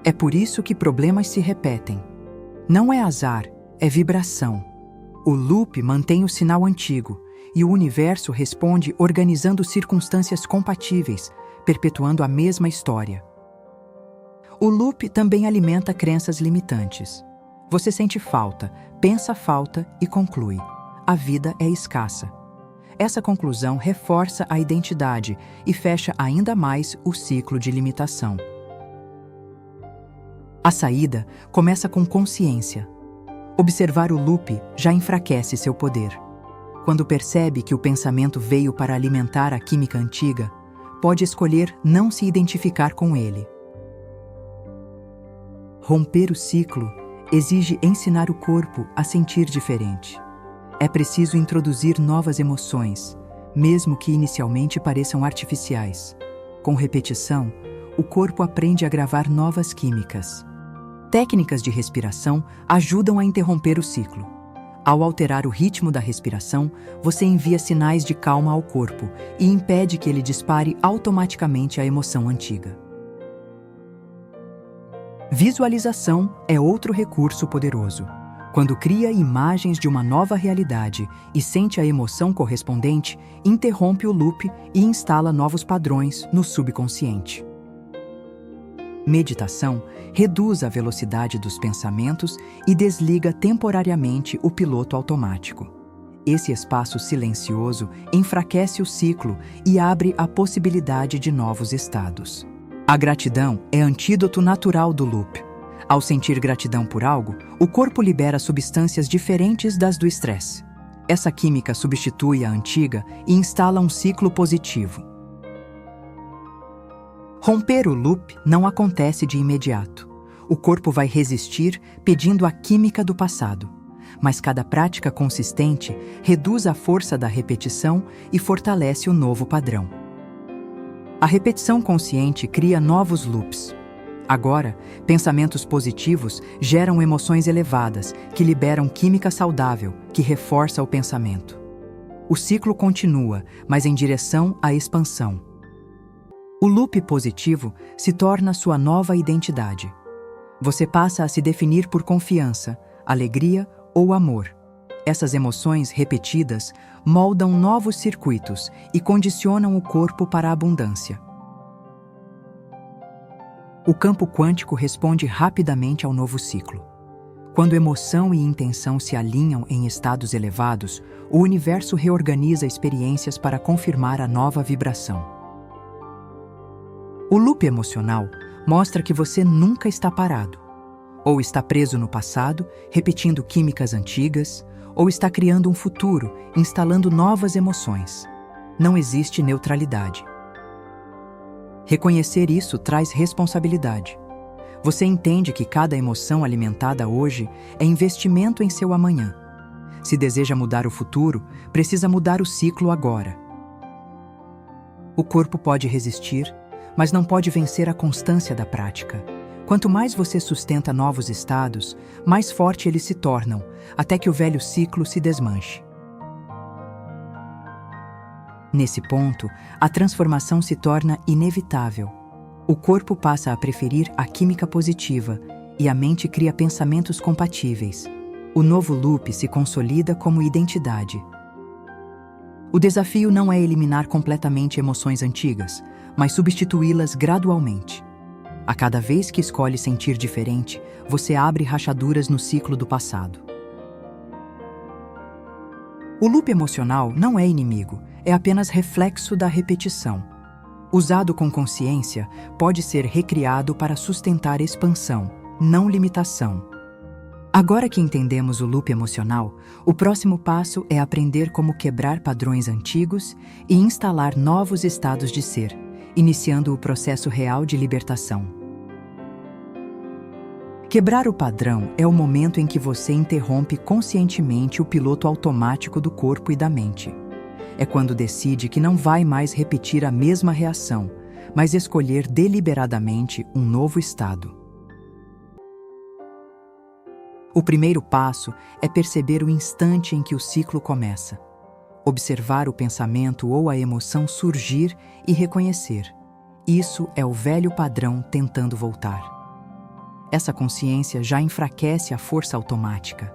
É por isso que problemas se repetem. Não é azar, é vibração. O loop mantém o sinal antigo, e o universo responde organizando circunstâncias compatíveis, perpetuando a mesma história. O loop também alimenta crenças limitantes. Você sente falta, pensa falta e conclui: a vida é escassa. Essa conclusão reforça a identidade e fecha ainda mais o ciclo de limitação. A saída começa com consciência. Observar o loop já enfraquece seu poder. Quando percebe que o pensamento veio para alimentar a química antiga, pode escolher não se identificar com ele. Romper o ciclo exige ensinar o corpo a sentir diferente. É preciso introduzir novas emoções, mesmo que inicialmente pareçam artificiais. Com repetição, o corpo aprende a gravar novas químicas. Técnicas de respiração ajudam a interromper o ciclo. Ao alterar o ritmo da respiração, você envia sinais de calma ao corpo e impede que ele dispare automaticamente a emoção antiga. Visualização é outro recurso poderoso. Quando cria imagens de uma nova realidade e sente a emoção correspondente, interrompe o loop e instala novos padrões no subconsciente. Meditação reduz a velocidade dos pensamentos e desliga temporariamente o piloto automático. Esse espaço silencioso enfraquece o ciclo e abre a possibilidade de novos estados. A gratidão é antídoto natural do loop. Ao sentir gratidão por algo, o corpo libera substâncias diferentes das do estresse. Essa química substitui a antiga e instala um ciclo positivo. Romper o loop não acontece de imediato. O corpo vai resistir pedindo a química do passado. Mas cada prática consistente reduz a força da repetição e fortalece o novo padrão. A repetição consciente cria novos loops. Agora, pensamentos positivos geram emoções elevadas, que liberam química saudável, que reforça o pensamento. O ciclo continua, mas em direção à expansão. O loop positivo se torna sua nova identidade. Você passa a se definir por confiança, alegria ou amor. Essas emoções repetidas moldam novos circuitos e condicionam o corpo para a abundância. O campo quântico responde rapidamente ao novo ciclo. Quando emoção e intenção se alinham em estados elevados, o universo reorganiza experiências para confirmar a nova vibração. O loop emocional mostra que você nunca está parado. Ou está preso no passado, repetindo químicas antigas, ou está criando um futuro, instalando novas emoções. Não existe neutralidade. Reconhecer isso traz responsabilidade. Você entende que cada emoção alimentada hoje é investimento em seu amanhã. Se deseja mudar o futuro, precisa mudar o ciclo agora. O corpo pode resistir, mas não pode vencer a constância da prática. Quanto mais você sustenta novos estados, mais forte eles se tornam, até que o velho ciclo se desmanche. Nesse ponto, a transformação se torna inevitável. O corpo passa a preferir a química positiva e a mente cria pensamentos compatíveis. O novo loop se consolida como identidade. O desafio não é eliminar completamente emoções antigas, mas substituí-las gradualmente. A cada vez que escolhe sentir diferente, você abre rachaduras no ciclo do passado. O loop emocional não é inimigo, é apenas reflexo da repetição. Usado com consciência, pode ser recriado para sustentar expansão, não limitação. Agora que entendemos o loop emocional, o próximo passo é aprender como quebrar padrões antigos e instalar novos estados de ser, iniciando o processo real de libertação. Quebrar o padrão é o momento em que você interrompe conscientemente o piloto automático do corpo e da mente. É quando decide que não vai mais repetir a mesma reação, mas escolher deliberadamente um novo estado. O primeiro passo é perceber o instante em que o ciclo começa. Observar o pensamento ou a emoção surgir e reconhecer. Isso é o velho padrão tentando voltar. Essa consciência já enfraquece a força automática.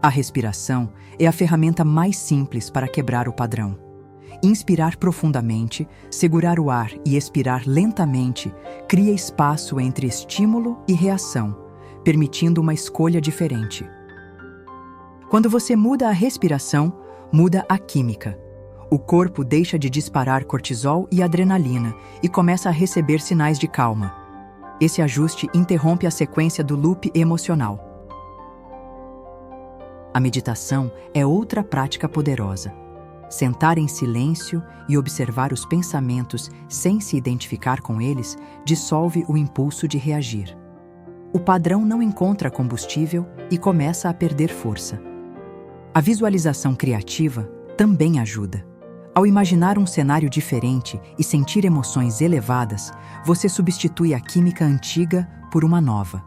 A respiração é a ferramenta mais simples para quebrar o padrão. Inspirar profundamente, segurar o ar e expirar lentamente cria espaço entre estímulo e reação, permitindo uma escolha diferente. Quando você muda a respiração, muda a química. O corpo deixa de disparar cortisol e adrenalina e começa a receber sinais de calma. Esse ajuste interrompe a sequência do loop emocional. A meditação é outra prática poderosa. Sentar em silêncio e observar os pensamentos sem se identificar com eles dissolve o impulso de reagir. O padrão não encontra combustível e começa a perder força. A visualização criativa também ajuda. Ao imaginar um cenário diferente e sentir emoções elevadas, você substitui a química antiga por uma nova.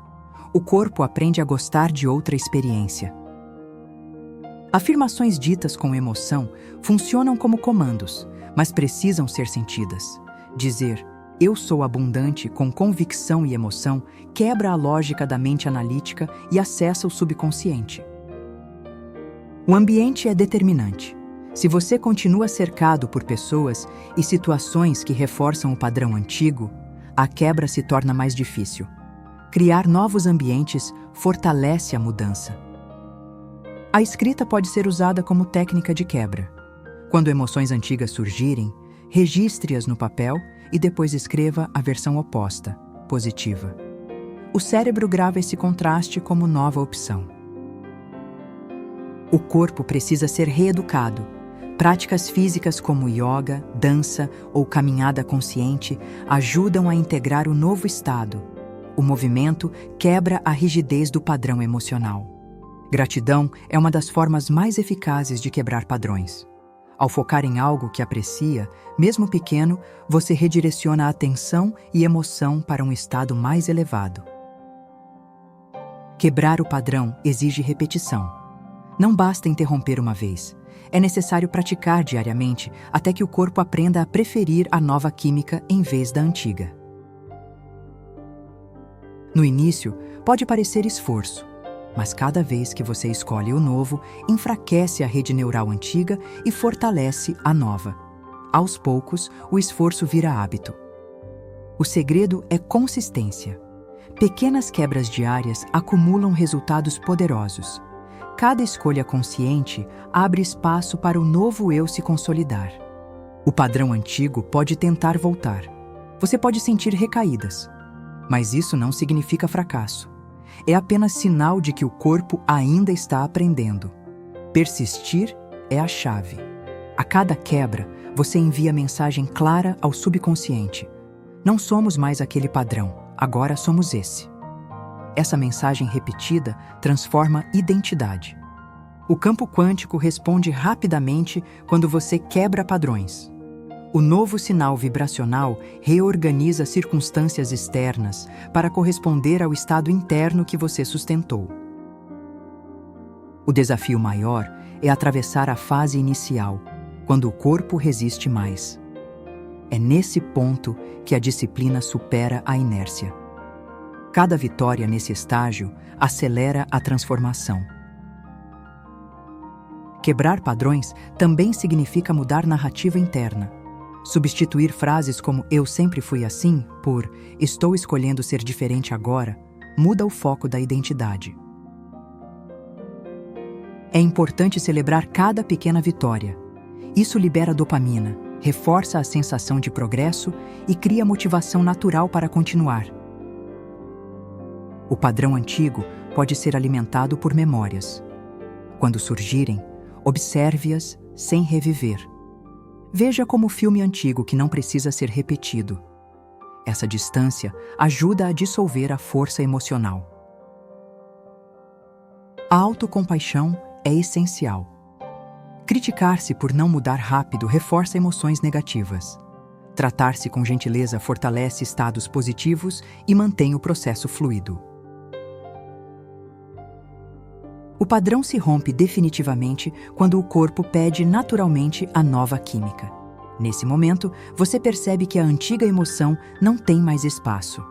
O corpo aprende a gostar de outra experiência. Afirmações ditas com emoção funcionam como comandos, mas precisam ser sentidas. Dizer "eu sou abundante" com convicção e emoção quebra a lógica da mente analítica e acessa o subconsciente. O ambiente é determinante. Se você continua cercado por pessoas e situações que reforçam o padrão antigo, a quebra se torna mais difícil. Criar novos ambientes fortalece a mudança. A escrita pode ser usada como técnica de quebra. Quando emoções antigas surgirem, registre-as no papel e depois escreva a versão oposta, positiva. O cérebro grava esse contraste como nova opção. O corpo precisa ser reeducado. Práticas físicas como yoga, dança ou caminhada consciente ajudam a integrar o novo estado. O movimento quebra a rigidez do padrão emocional. Gratidão é uma das formas mais eficazes de quebrar padrões. Ao focar em algo que aprecia, mesmo pequeno, você redireciona a atenção e emoção para um estado mais elevado. Quebrar o padrão exige repetição. Não basta interromper uma vez. É necessário praticar diariamente até que o corpo aprenda a preferir a nova química em vez da antiga. No início, pode parecer esforço, mas cada vez que você escolhe o novo, enfraquece a rede neural antiga e fortalece a nova. Aos poucos, o esforço vira hábito. O segredo é consistência. Pequenas quebras diárias acumulam resultados poderosos. Cada escolha consciente abre espaço para o novo eu se consolidar. O padrão antigo pode tentar voltar. Você pode sentir recaídas, mas isso não significa fracasso. É apenas sinal de que o corpo ainda está aprendendo. Persistir é a chave. A cada quebra, você envia mensagem clara ao subconsciente. Não somos mais aquele padrão, agora somos esse. Essa mensagem repetida transforma identidade. O campo quântico responde rapidamente quando você quebra padrões. O novo sinal vibracional reorganiza circunstâncias externas para corresponder ao estado interno que você sustentou. O desafio maior é atravessar a fase inicial, quando o corpo resiste mais. É nesse ponto que a disciplina supera a inércia. Cada vitória nesse estágio acelera a transformação. Quebrar padrões também significa mudar narrativa interna. Substituir frases como "eu sempre fui assim" por "estou escolhendo ser diferente agora" muda o foco da identidade. É importante celebrar cada pequena vitória. Isso libera dopamina, reforça a sensação de progresso e cria motivação natural para continuar. O padrão antigo pode ser alimentado por memórias. Quando surgirem, observe-as sem reviver. Veja como filme antigo que não precisa ser repetido. Essa distância ajuda a dissolver a força emocional. A autocompaixão é essencial. Criticar-se por não mudar rápido reforça emoções negativas. Tratar-se com gentileza fortalece estados positivos e mantém o processo fluido. O padrão se rompe definitivamente quando o corpo pede naturalmente a nova química. Nesse momento, você percebe que a antiga emoção não tem mais espaço.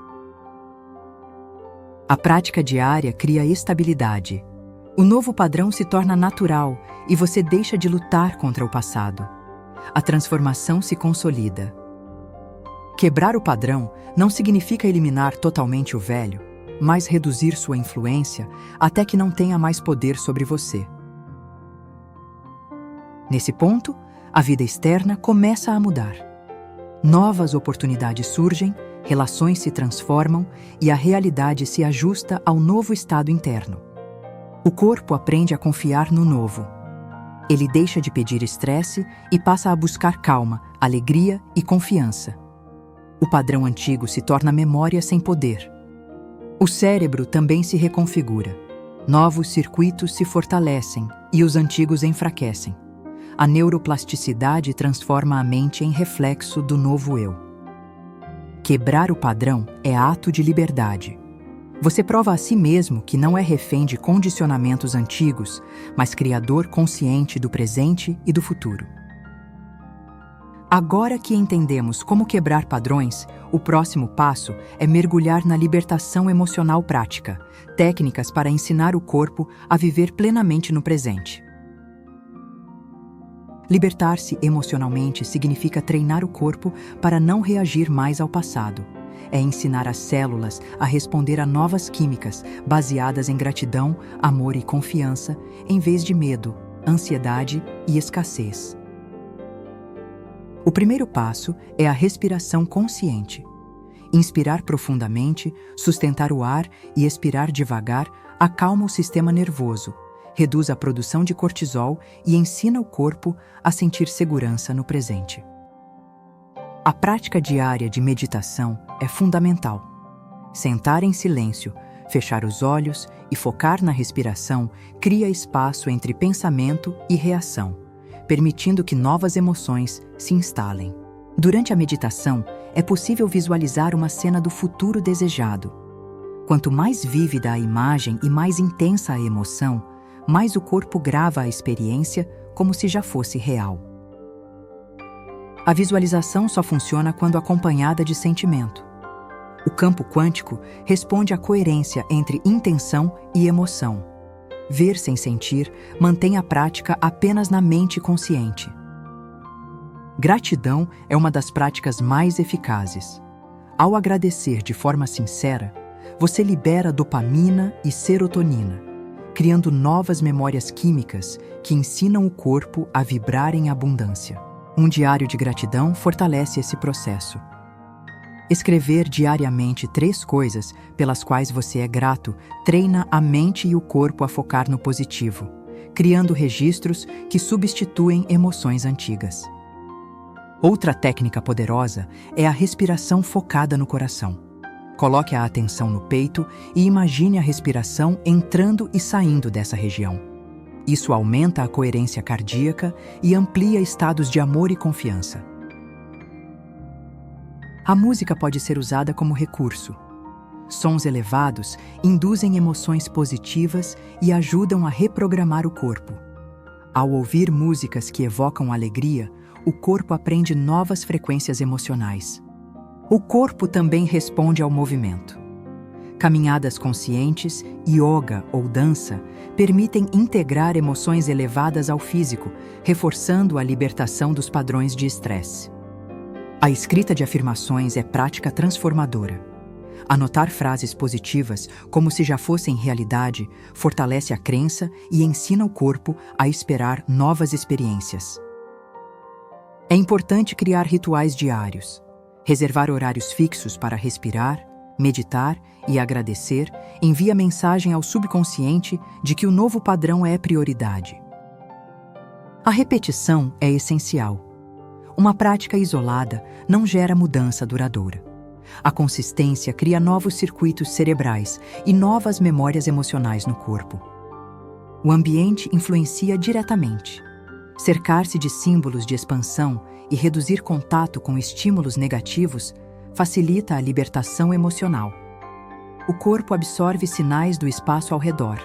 A prática diária cria estabilidade. O novo padrão se torna natural e você deixa de lutar contra o passado. A transformação se consolida. Quebrar o padrão não significa eliminar totalmente o velho, mas reduzir sua influência até que não tenha mais poder sobre você. Nesse ponto, a vida externa começa a mudar. Novas oportunidades surgem, relações se transformam e a realidade se ajusta ao novo estado interno. O corpo aprende a confiar no novo. Ele deixa de pedir estresse e passa a buscar calma, alegria e confiança. O padrão antigo se torna memória sem poder. O cérebro também se reconfigura. Novos circuitos se fortalecem e os antigos enfraquecem. A neuroplasticidade transforma a mente em reflexo do novo eu. Quebrar o padrão é ato de liberdade. Você prova a si mesmo que não é refém de condicionamentos antigos, mas criador consciente do presente e do futuro. Agora que entendemos como quebrar padrões, o próximo passo é mergulhar na libertação emocional prática, técnicas para ensinar o corpo a viver plenamente no presente. Libertar-se emocionalmente significa treinar o corpo para não reagir mais ao passado. É ensinar as células a responder a novas químicas baseadas em gratidão, amor e confiança, em vez de medo, ansiedade e escassez. O primeiro passo é a respiração consciente. Inspirar profundamente, sustentar o ar e expirar devagar acalma o sistema nervoso, reduz a produção de cortisol e ensina o corpo a sentir segurança no presente. A prática diária de meditação é fundamental. Sentar em silêncio, fechar os olhos e focar na respiração cria espaço entre pensamento e reação, permitindo que novas emoções se instalem. Durante a meditação, é possível visualizar uma cena do futuro desejado. Quanto mais vívida a imagem e mais intensa a emoção, mais o corpo grava a experiência como se já fosse real. A visualização só funciona quando acompanhada de sentimento. O campo quântico responde à coerência entre intenção e emoção. Ver sem sentir mantém a prática apenas na mente consciente. Gratidão é uma das práticas mais eficazes. Ao agradecer de forma sincera, você libera dopamina e serotonina, criando novas memórias químicas que ensinam o corpo a vibrar em abundância. Um diário de gratidão fortalece esse processo. Escrever diariamente 3 coisas pelas quais você é grato treina a mente e o corpo a focar no positivo, criando registros que substituem emoções antigas. Outra técnica poderosa é a respiração focada no coração. Coloque a atenção no peito e imagine a respiração entrando e saindo dessa região. Isso aumenta a coerência cardíaca e amplia estados de amor e confiança. A música pode ser usada como recurso. Sons elevados induzem emoções positivas e ajudam a reprogramar o corpo. Ao ouvir músicas que evocam alegria, o corpo aprende novas frequências emocionais. O corpo também responde ao movimento. Caminhadas conscientes, yoga ou dança permitem integrar emoções elevadas ao físico, reforçando a libertação dos padrões de estresse. A escrita de afirmações é prática transformadora. Anotar frases positivas, como se já fossem realidade, fortalece a crença e ensina o corpo a esperar novas experiências. É importante criar rituais diários. Reservar horários fixos para respirar, meditar e agradecer envia mensagem ao subconsciente de que o novo padrão é prioridade. A repetição é essencial. Uma prática isolada não gera mudança duradoura. A consistência cria novos circuitos cerebrais e novas memórias emocionais no corpo. O ambiente influencia diretamente. Cercar-se de símbolos de expansão e reduzir contato com estímulos negativos facilita a libertação emocional. O corpo absorve sinais do espaço ao redor.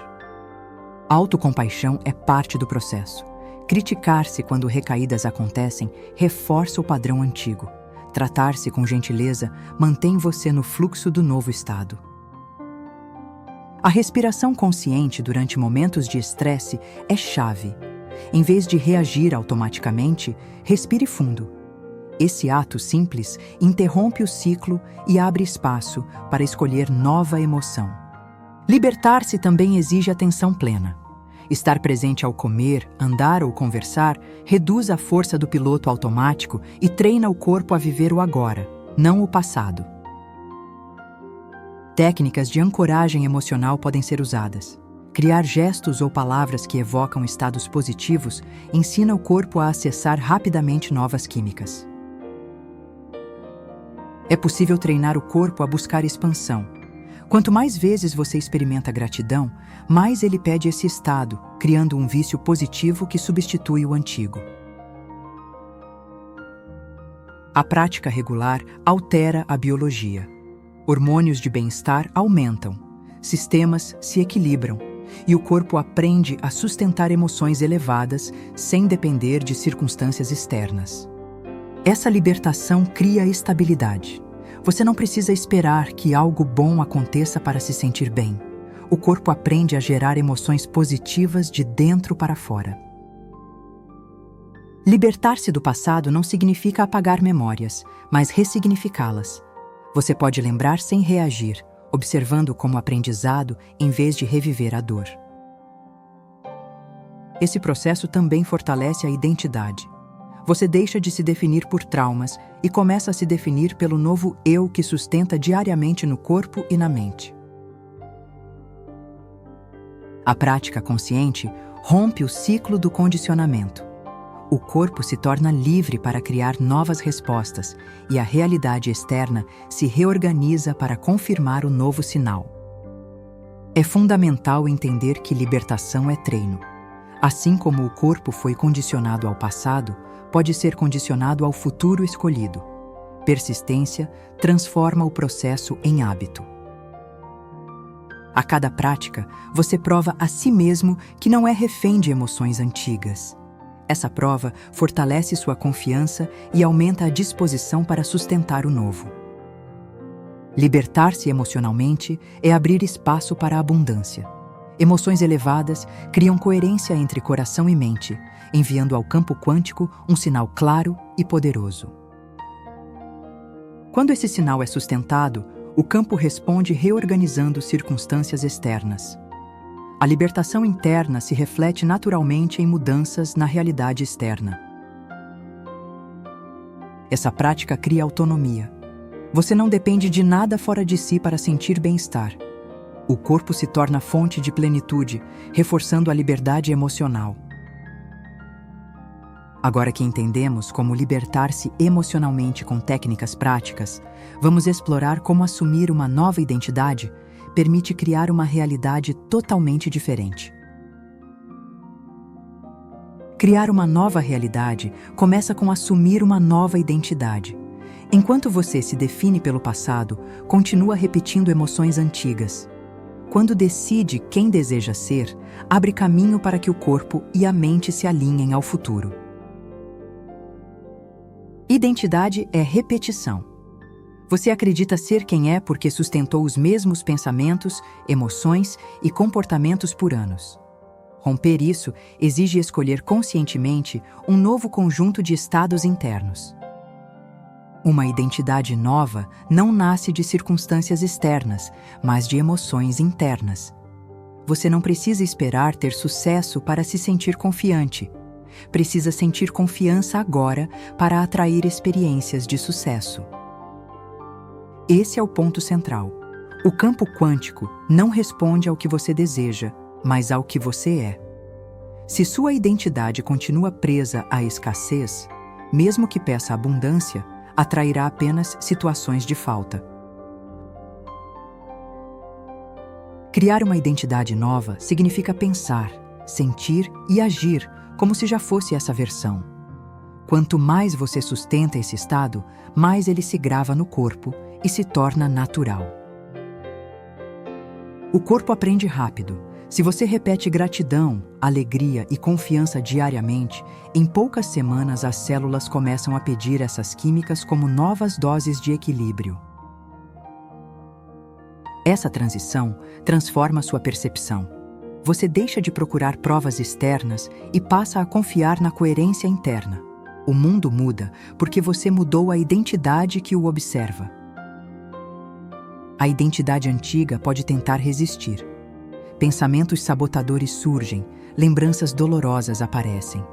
A autocompaixão é parte do processo. Criticar-se quando recaídas acontecem reforça o padrão antigo. Tratar-se com gentileza mantém você no fluxo do novo estado. A respiração consciente durante momentos de estresse é chave. Em vez de reagir automaticamente, respire fundo. Esse ato simples interrompe o ciclo e abre espaço para escolher nova emoção. Libertar-se também exige atenção plena. Estar presente ao comer, andar ou conversar reduz a força do piloto automático e treina o corpo a viver o agora, não o passado. Técnicas de ancoragem emocional podem ser usadas. Criar gestos ou palavras que evocam estados positivos ensina o corpo a acessar rapidamente novas químicas. É possível treinar o corpo a buscar expansão. Quanto mais vezes você experimenta gratidão, mais ele pede esse estado, criando um vício positivo que substitui o antigo. A prática regular altera a biologia. Hormônios de bem-estar aumentam, sistemas se equilibram e o corpo aprende a sustentar emoções elevadas sem depender de circunstâncias externas. Essa libertação cria estabilidade. Você não precisa esperar que algo bom aconteça para se sentir bem. O corpo aprende a gerar emoções positivas de dentro para fora. Libertar-se do passado não significa apagar memórias, mas ressignificá-las. Você pode lembrar sem reagir, observando como aprendizado em vez de reviver a dor. Esse processo também fortalece a identidade. Você deixa de se definir por traumas e começa a se definir pelo novo eu que sustenta diariamente no corpo e na mente. A prática consciente rompe o ciclo do condicionamento. O corpo se torna livre para criar novas respostas e a realidade externa se reorganiza para confirmar o novo sinal. É fundamental entender que libertação é treino. Assim como o corpo foi condicionado ao passado, pode ser condicionado ao futuro escolhido. Persistência transforma o processo em hábito. A cada prática, você prova a si mesmo que não é refém de emoções antigas. Essa prova fortalece sua confiança e aumenta a disposição para sustentar o novo. Libertar-se emocionalmente é abrir espaço para a abundância. Emoções elevadas criam coerência entre coração e mente, enviando ao campo quântico um sinal claro e poderoso. Quando esse sinal é sustentado, o campo responde reorganizando circunstâncias externas. A libertação interna se reflete naturalmente em mudanças na realidade externa. Essa prática cria autonomia. Você não depende de nada fora de si para sentir bem-estar. O corpo se torna fonte de plenitude, reforçando a liberdade emocional. Agora que entendemos como libertar-se emocionalmente com técnicas práticas, vamos explorar como assumir uma nova identidade permite criar uma realidade totalmente diferente. Criar uma nova realidade começa com assumir uma nova identidade. Enquanto você se define pelo passado, continua repetindo emoções antigas. Quando decide quem deseja ser, abre caminho para que o corpo e a mente se alinhem ao futuro. Identidade é repetição. Você acredita ser quem é porque sustentou os mesmos pensamentos, emoções e comportamentos por anos. Romper isso exige escolher conscientemente um novo conjunto de estados internos. Uma identidade nova não nasce de circunstâncias externas, mas de emoções internas. Você não precisa esperar ter sucesso para se sentir confiante. Precisa sentir confiança agora para atrair experiências de sucesso. Esse é o ponto central. O campo quântico não responde ao que você deseja, mas ao que você é. Se sua identidade continua presa à escassez, mesmo que peça abundância, atrairá apenas situações de falta. Criar uma identidade nova significa pensar, sentir e agir como se já fosse essa versão. Quanto mais você sustenta esse estado, mais ele se grava no corpo e se torna natural. O corpo aprende rápido. Se você repete gratidão, alegria e confiança diariamente, em poucas semanas as células começam a pedir essas químicas como novas doses de equilíbrio. Essa transição transforma sua percepção. Você deixa de procurar provas externas e passa a confiar na coerência interna. O mundo muda porque você mudou a identidade que o observa. A identidade antiga pode tentar resistir. Pensamentos sabotadores surgem, lembranças dolorosas aparecem.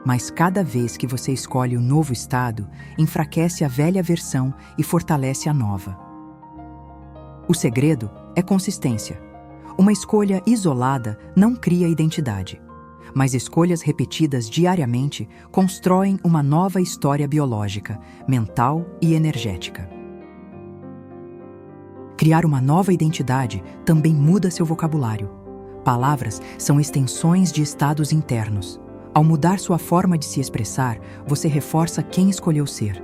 Mas cada vez que você escolhe o novo estado, enfraquece a velha versão e fortalece a nova. O segredo é consistência. Uma escolha isolada não cria identidade, mas escolhas repetidas diariamente constroem uma nova história biológica, mental e energética. Criar uma nova identidade também muda seu vocabulário. Palavras são extensões de estados internos. Ao mudar sua forma de se expressar, você reforça quem escolheu ser.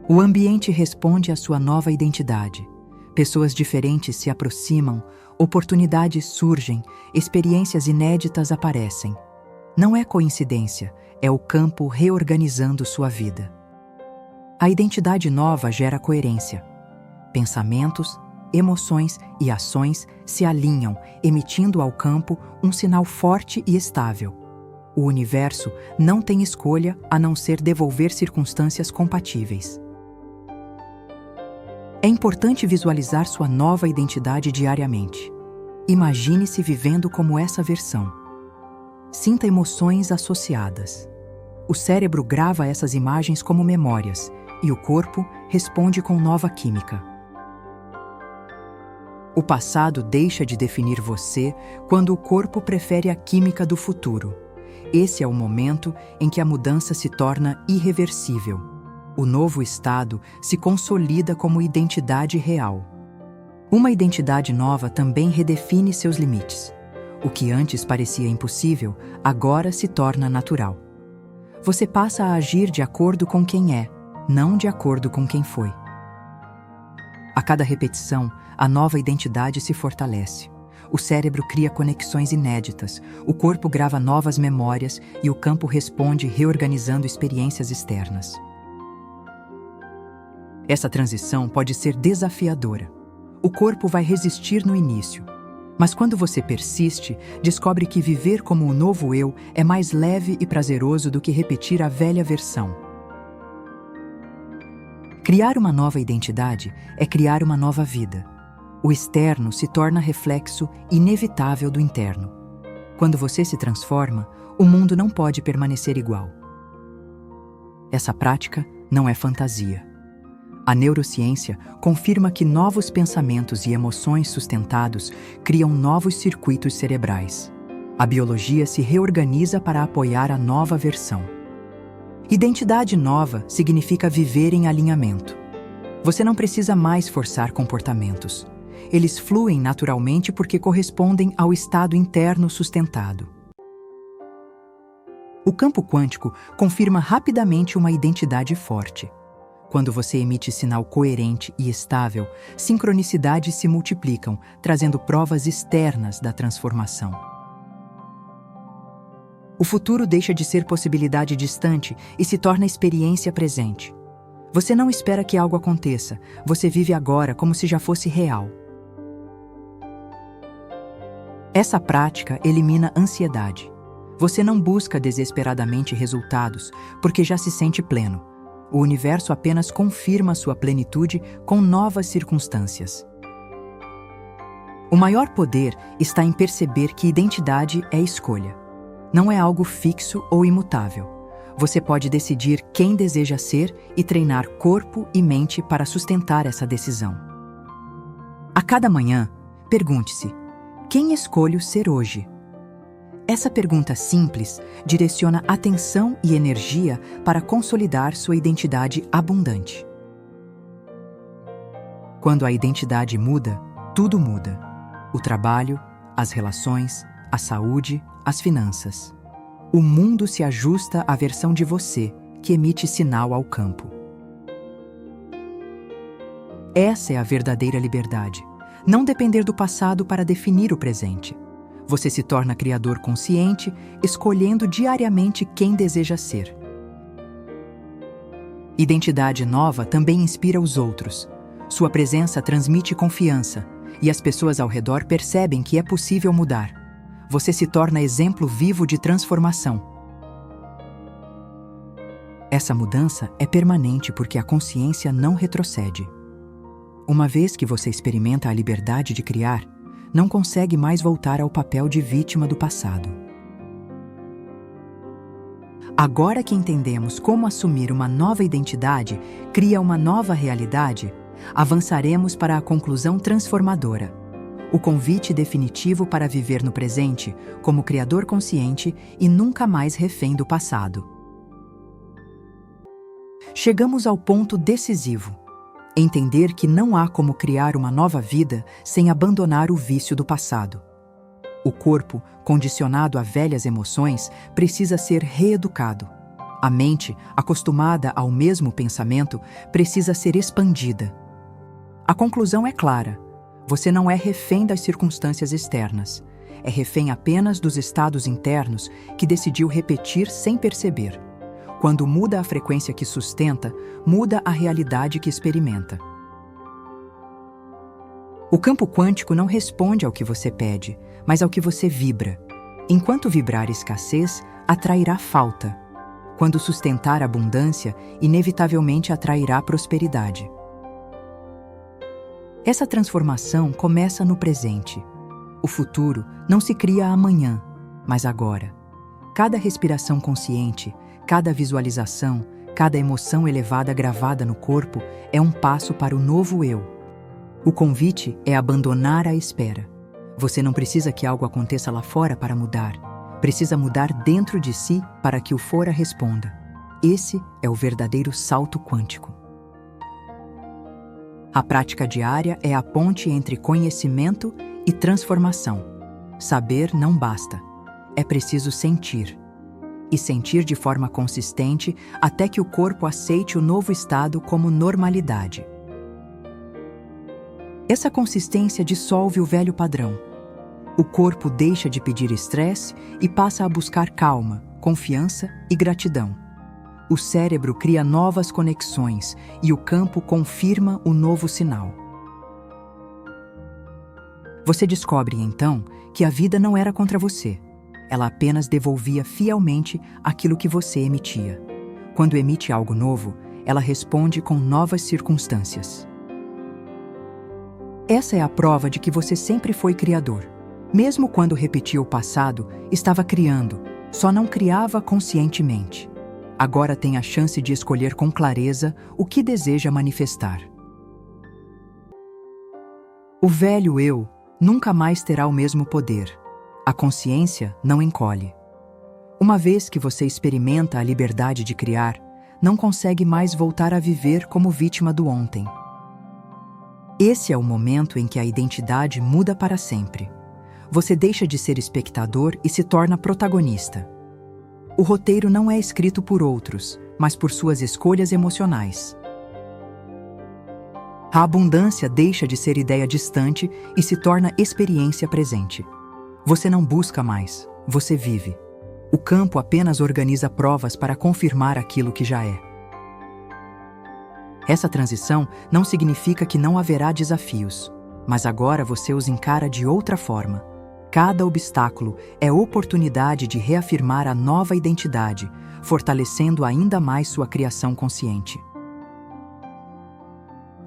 O ambiente responde à sua nova identidade. Pessoas diferentes se aproximam, oportunidades surgem, experiências inéditas aparecem. Não é coincidência, é o campo reorganizando sua vida. A identidade nova gera coerência. Pensamentos, emoções e ações se alinham, emitindo ao campo um sinal forte e estável. O universo não tem escolha a não ser devolver circunstâncias compatíveis. É importante visualizar sua nova identidade diariamente. Imagine-se vivendo como essa versão. Sinta emoções associadas. O cérebro grava essas imagens como memórias, e o corpo responde com nova química. O passado deixa de definir você quando o corpo prefere a química do futuro. Esse é o momento em que a mudança se torna irreversível. O novo estado se consolida como identidade real. Uma identidade nova também redefine seus limites. O que antes parecia impossível, agora se torna natural. Você passa a agir de acordo com quem é, não de acordo com quem foi. A cada repetição, a nova identidade se fortalece. O cérebro cria conexões inéditas, o corpo grava novas memórias e o campo responde reorganizando experiências externas. Essa transição pode ser desafiadora. O corpo vai resistir no início, mas quando você persiste, descobre que viver como o novo eu é mais leve e prazeroso do que repetir a velha versão. Criar uma nova identidade é criar uma nova vida. O externo se torna reflexo inevitável do interno. Quando você se transforma, o mundo não pode permanecer igual. Essa prática não é fantasia. A neurociência confirma que novos pensamentos e emoções sustentados criam novos circuitos cerebrais. A biologia se reorganiza para apoiar a nova versão. Identidade nova significa viver em alinhamento. Você não precisa mais forçar comportamentos. Eles fluem naturalmente porque correspondem ao estado interno sustentado. O campo quântico confirma rapidamente uma identidade forte. Quando você emite sinal coerente e estável, sincronicidades se multiplicam, trazendo provas externas da transformação. O futuro deixa de ser possibilidade distante e se torna experiência presente. Você não espera que algo aconteça, você vive agora como se já fosse real. Essa prática elimina ansiedade. Você não busca desesperadamente resultados, porque já se sente pleno. O universo apenas confirma sua plenitude com novas circunstâncias. O maior poder está em perceber que identidade é escolha. Não é algo fixo ou imutável. Você pode decidir quem deseja ser e treinar corpo e mente para sustentar essa decisão. A cada manhã, pergunte-se: quem escolho ser hoje? Essa pergunta simples direciona atenção e energia para consolidar sua identidade abundante. Quando a identidade muda, tudo muda. O trabalho, as relações, a saúde, as finanças. O mundo se ajusta à versão de você que emite sinal ao campo. Essa é a verdadeira liberdade. Não depender do passado para definir o presente. Você se torna criador consciente, escolhendo diariamente quem deseja ser. Identidade nova também inspira os outros. Sua presença transmite confiança, e as pessoas ao redor percebem que é possível mudar. Você se torna exemplo vivo de transformação. Essa mudança é permanente porque a consciência não retrocede. Uma vez que você experimenta a liberdade de criar, não consegue mais voltar ao papel de vítima do passado. Agora que entendemos como assumir uma nova identidade cria uma nova realidade, avançaremos para a conclusão transformadora. O convite definitivo para viver no presente como criador consciente e nunca mais refém do passado. Chegamos ao ponto decisivo. Entender que não há como criar uma nova vida sem abandonar o vício do passado. O corpo, condicionado a velhas emoções, precisa ser reeducado. A mente, acostumada ao mesmo pensamento, precisa ser expandida. A conclusão é clara. Você não é refém das circunstâncias externas. É refém apenas dos estados internos que decidiu repetir sem perceber. Quando muda a frequência que sustenta, muda a realidade que experimenta. O campo quântico não responde ao que você pede, mas ao que você vibra. Enquanto vibrar escassez, atrairá falta. Quando sustentar abundância, inevitavelmente atrairá prosperidade. Essa transformação começa no presente. O futuro não se cria amanhã, mas agora. Cada respiração consciente, cada visualização, cada emoção elevada gravada no corpo é um passo para o novo eu. O convite é abandonar a espera. Você não precisa que algo aconteça lá fora para mudar. Precisa mudar dentro de si para que o fora responda. Esse é o verdadeiro salto quântico. A prática diária é a ponte entre conhecimento e transformação. Saber não basta. É preciso sentir. E sentir de forma consistente até que o corpo aceite o novo estado como normalidade. Essa consistência dissolve o velho padrão. O corpo deixa de pedir estresse e passa a buscar calma, confiança e gratidão. O cérebro cria novas conexões e o campo confirma o novo sinal. Você descobre, então, que a vida não era contra você. Ela apenas devolvia fielmente aquilo que você emitia. Quando emite algo novo, ela responde com novas circunstâncias. Essa é a prova de que você sempre foi criador. Mesmo quando repetia o passado, estava criando, só não criava conscientemente. Agora tem a chance de escolher com clareza o que deseja manifestar. O velho eu nunca mais terá o mesmo poder. A consciência não encolhe. Uma vez que você experimenta a liberdade de criar, não consegue mais voltar a viver como vítima do ontem. Esse é o momento em que a identidade muda para sempre. Você deixa de ser espectador e se torna protagonista. O roteiro não é escrito por outros, mas por suas escolhas emocionais. A abundância deixa de ser ideia distante e se torna experiência presente. Você não busca mais, você vive. O campo apenas organiza provas para confirmar aquilo que já é. Essa transição não significa que não haverá desafios, mas agora você os encara de outra forma. Cada obstáculo é oportunidade de reafirmar a nova identidade, fortalecendo ainda mais sua criação consciente.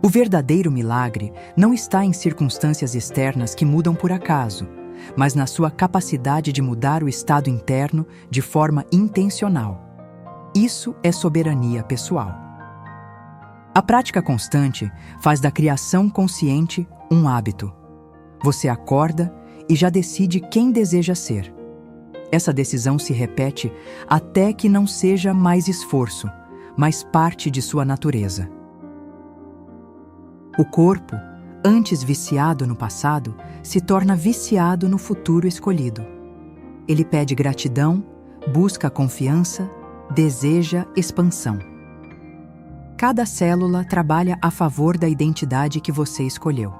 O verdadeiro milagre não está em circunstâncias externas que mudam por acaso, mas na sua capacidade de mudar o estado interno de forma intencional. Isso é soberania pessoal. A prática constante faz da criação consciente um hábito. Você acorda e já decide quem deseja ser. Essa decisão se repete até que não seja mais esforço, mas parte de sua natureza. O corpo, antes viciado no passado, se torna viciado no futuro escolhido. Ele pede gratidão, busca confiança, deseja expansão. Cada célula trabalha a favor da identidade que você escolheu.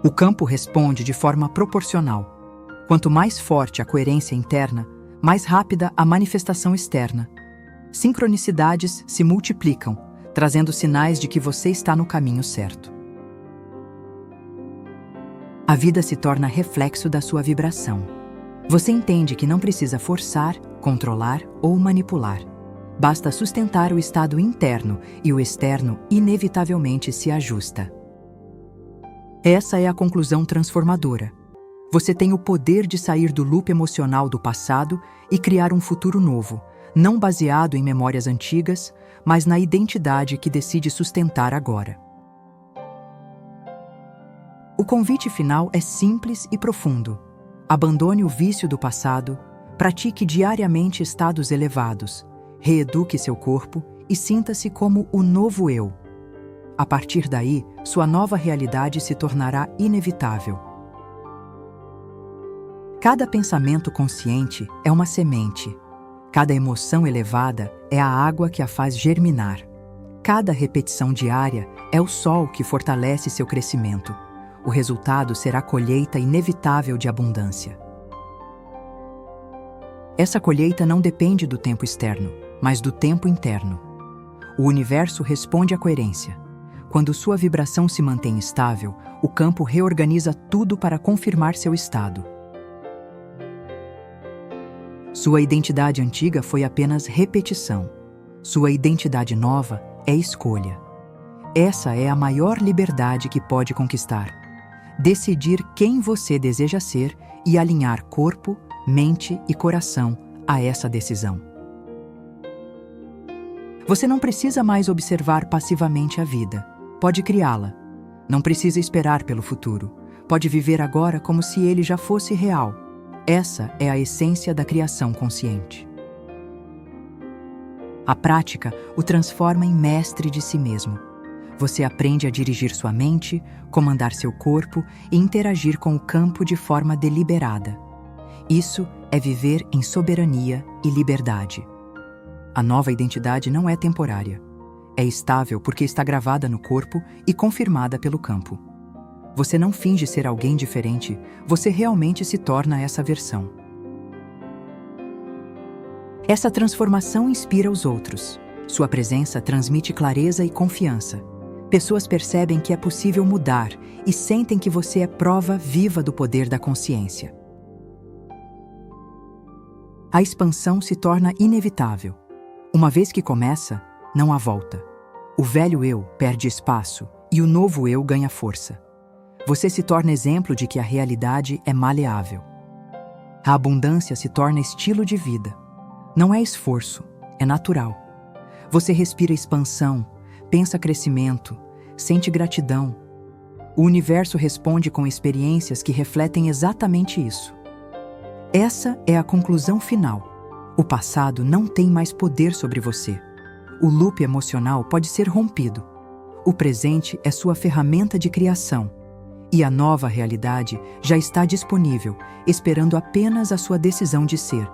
O campo responde de forma proporcional. Quanto mais forte a coerência interna, mais rápida a manifestação externa. Sincronicidades se multiplicam, trazendo sinais de que você está no caminho certo. A vida se torna reflexo da sua vibração. Você entende que não precisa forçar, controlar ou manipular. Basta sustentar o estado interno e o externo inevitavelmente se ajusta. Essa é a conclusão transformadora. Você tem o poder de sair do loop emocional do passado e criar um futuro novo, não baseado em memórias antigas, mas na identidade que decide sustentar agora. O convite final é simples e profundo. Abandone o vício do passado, pratique diariamente estados elevados, reeduque seu corpo e sinta-se como o novo eu. A partir daí, sua nova realidade se tornará inevitável. Cada pensamento consciente é uma semente. Cada emoção elevada é a água que a faz germinar. Cada repetição diária é o sol que fortalece seu crescimento. O resultado será colheita inevitável de abundância. Essa colheita não depende do tempo externo, mas do tempo interno. O universo responde à coerência. Quando sua vibração se mantém estável, o campo reorganiza tudo para confirmar seu estado. Sua identidade antiga foi apenas repetição. Sua identidade nova é escolha. Essa é a maior liberdade que pode conquistar. Decidir quem você deseja ser e alinhar corpo, mente e coração a essa decisão. Você não precisa mais observar passivamente a vida. Pode criá-la. Não precisa esperar pelo futuro. Pode viver agora como se ele já fosse real. Essa é a essência da criação consciente. A prática o transforma em mestre de si mesmo. Você aprende a dirigir sua mente, comandar seu corpo e interagir com o campo de forma deliberada. Isso é viver em soberania e liberdade. A nova identidade não é temporária. É estável porque está gravada no corpo e confirmada pelo campo. Você não finge ser alguém diferente, você realmente se torna essa versão. Essa transformação inspira os outros. Sua presença transmite clareza e confiança. Pessoas percebem que é possível mudar e sentem que você é prova viva do poder da consciência. A expansão se torna inevitável. Uma vez que começa, não há volta. O velho eu perde espaço e o novo eu ganha força. Você se torna exemplo de que a realidade é maleável. A abundância se torna estilo de vida. Não é esforço, é natural. Você respira expansão, pensa crescimento, sente gratidão. O universo responde com experiências que refletem exatamente isso. Essa é a conclusão final. O passado não tem mais poder sobre você. O loop emocional pode ser rompido. O presente é sua ferramenta de criação. E a nova realidade já está disponível, esperando apenas a sua decisão de ser.